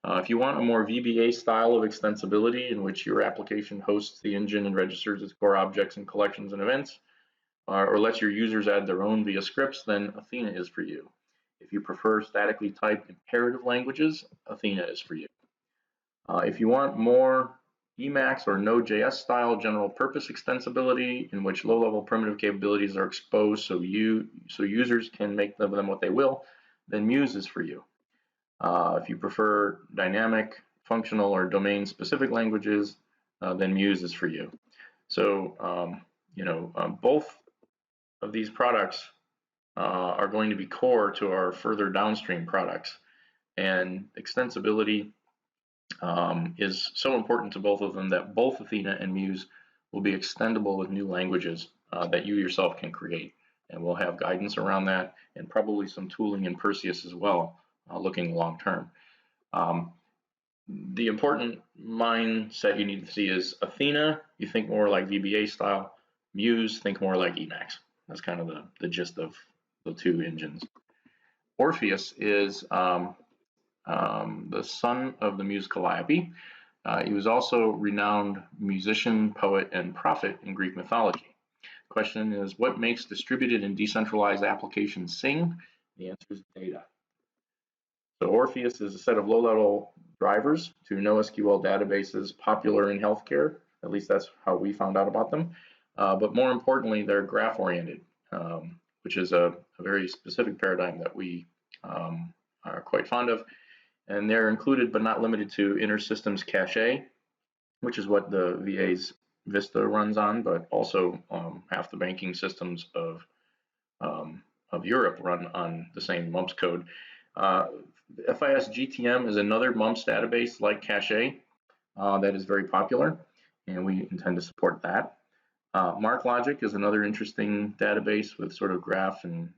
If you want a more VBA style of extensibility in which your application hosts the engine and registers its core objects and collections and events, or lets your users add their own via scripts, then Athena is for you. If you prefer statically typed imperative languages, Athena is for you. If you want more Emacs or Node.js style general purpose extensibility in which low-level primitive capabilities are exposed so users can make them what they will, then Muse is for you. If you prefer dynamic, functional, or domain-specific languages, then Muse is for you. So, both of these products are going to be core to our further downstream products. And extensibility is so important to both of them that both Athena and Muse will be extendable with new languages that you yourself can create. And we'll have guidance around that and probably some tooling in Perseus as well, looking long term. The important mindset you need to see is Athena, you think more like VBA style. Muse, think more like Emacs. That's kind of the gist of the 2 engines. Orpheus is the son of the muse Calliope. He was also renowned musician, poet, and prophet in Greek mythology. The question is, what makes distributed and decentralized applications sing? The answer is data. So Orpheus is a set of low-level drivers to NoSQL databases popular in healthcare. At least that's how we found out about them. But more importantly, they're graph-oriented, which is a very specific paradigm that we are quite fond of. And they're included but not limited to InterSystems Cache, which is what the VA's Vista runs on, but also half the banking systems of Europe run on the same mumps code. FIS GTM is another mumps database like Cache that is very popular, and we intend to support that. MarkLogic is another interesting database with sort of graph and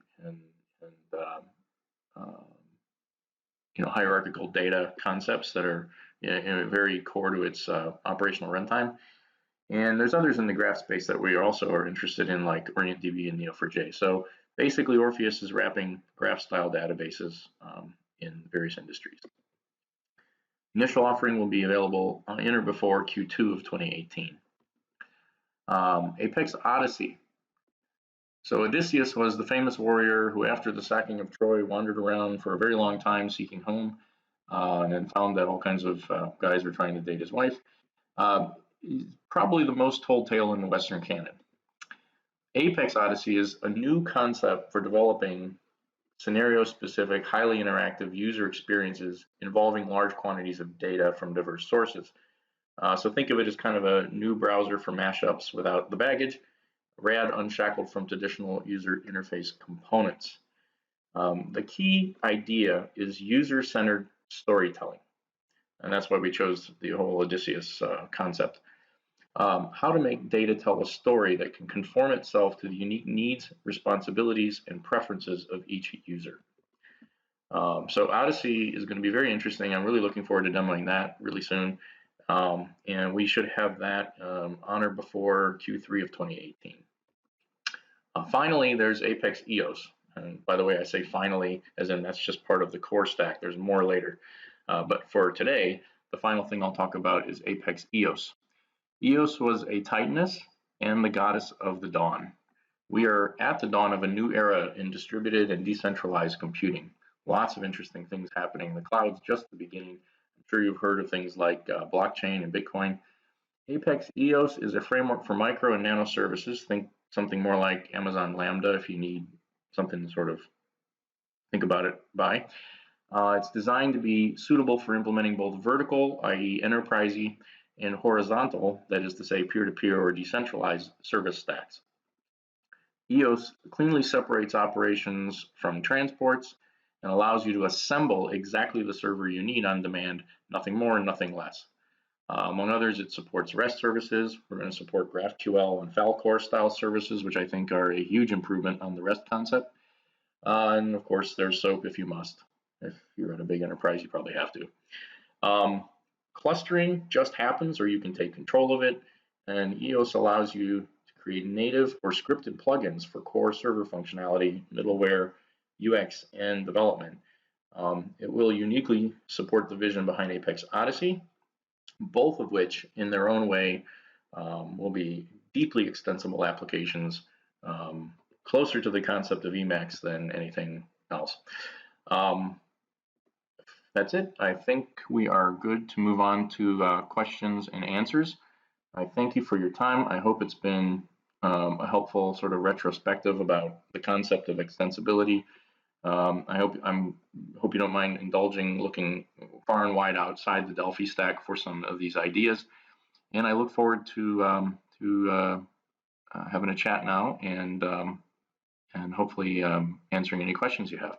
hierarchical data concepts that are very core to its operational runtime. And there's others in the graph space that we also are interested in, like OrientDB and Neo4j. So basically, Orpheus is wrapping graph-style databases in various industries. Initial offering will be available in or before Q2 of 2018. Apex Odyssey. So Odysseus was the famous warrior who, after the sacking of Troy, wandered around for a very long time seeking home, and then found that all kinds of guys were trying to date his wife. He's probably the most told tale in the Western canon. Apex Odyssey is a new concept for developing scenario-specific, highly interactive user experiences involving large quantities of data from diverse sources. So think of it as kind of a new browser for mashups without the baggage, RAD unshackled from traditional user interface components. The key idea is user-centered storytelling, and that's why we chose the whole Odysseus concept. How to make data tell a story that can conform itself to the unique needs, responsibilities, and preferences of each user. So Odyssey is going to be very interesting. I'm really looking forward to demoing that really soon. And we should have that on or before Q3 of 2018. Finally, there's Apex EOS. And by the way, I say finally, as in that's just part of the core stack. There's more later. But for today, the final thing I'll talk about is Apex EOS. EOS was a titaness and the goddess of the dawn. We are at the dawn of a new era in distributed and decentralized computing. Lots of interesting things happening. The cloud's just the beginning. I'm sure you've heard of things like blockchain and Bitcoin. Apex EOS is a framework for micro and nano services. Think something more like Amazon Lambda if you need something to sort of think about it by. It's designed to be suitable for implementing both vertical, i.e. enterprisey, and horizontal, that is to say peer-to-peer or decentralized service stacks. EOS cleanly separates operations from transports and allows you to assemble exactly the server you need on demand, nothing more and nothing less. Among others, it supports REST services. We're going to support GraphQL and Falcor style services, which I think are a huge improvement on the REST concept. And of course, there's SOAP if you must. If you're at a big enterprise, you probably have to. Clustering just happens, or you can take control of it. And EOS allows you to create native or scripted plugins for core server functionality, middleware, UX, and development. It will uniquely support the vision behind Apex Odyssey, both of which, in their own way, will be deeply extensible applications, closer to the concept of Emacs than anything else. That's it. I think we are good to move on to questions and answers. I thank you for your time. I hope it's been a helpful sort of retrospective about the concept of extensibility. I hope you don't mind indulging looking far and wide outside the Delphi stack for some of these ideas. And I look forward to having a chat now and hopefully answering any questions you have.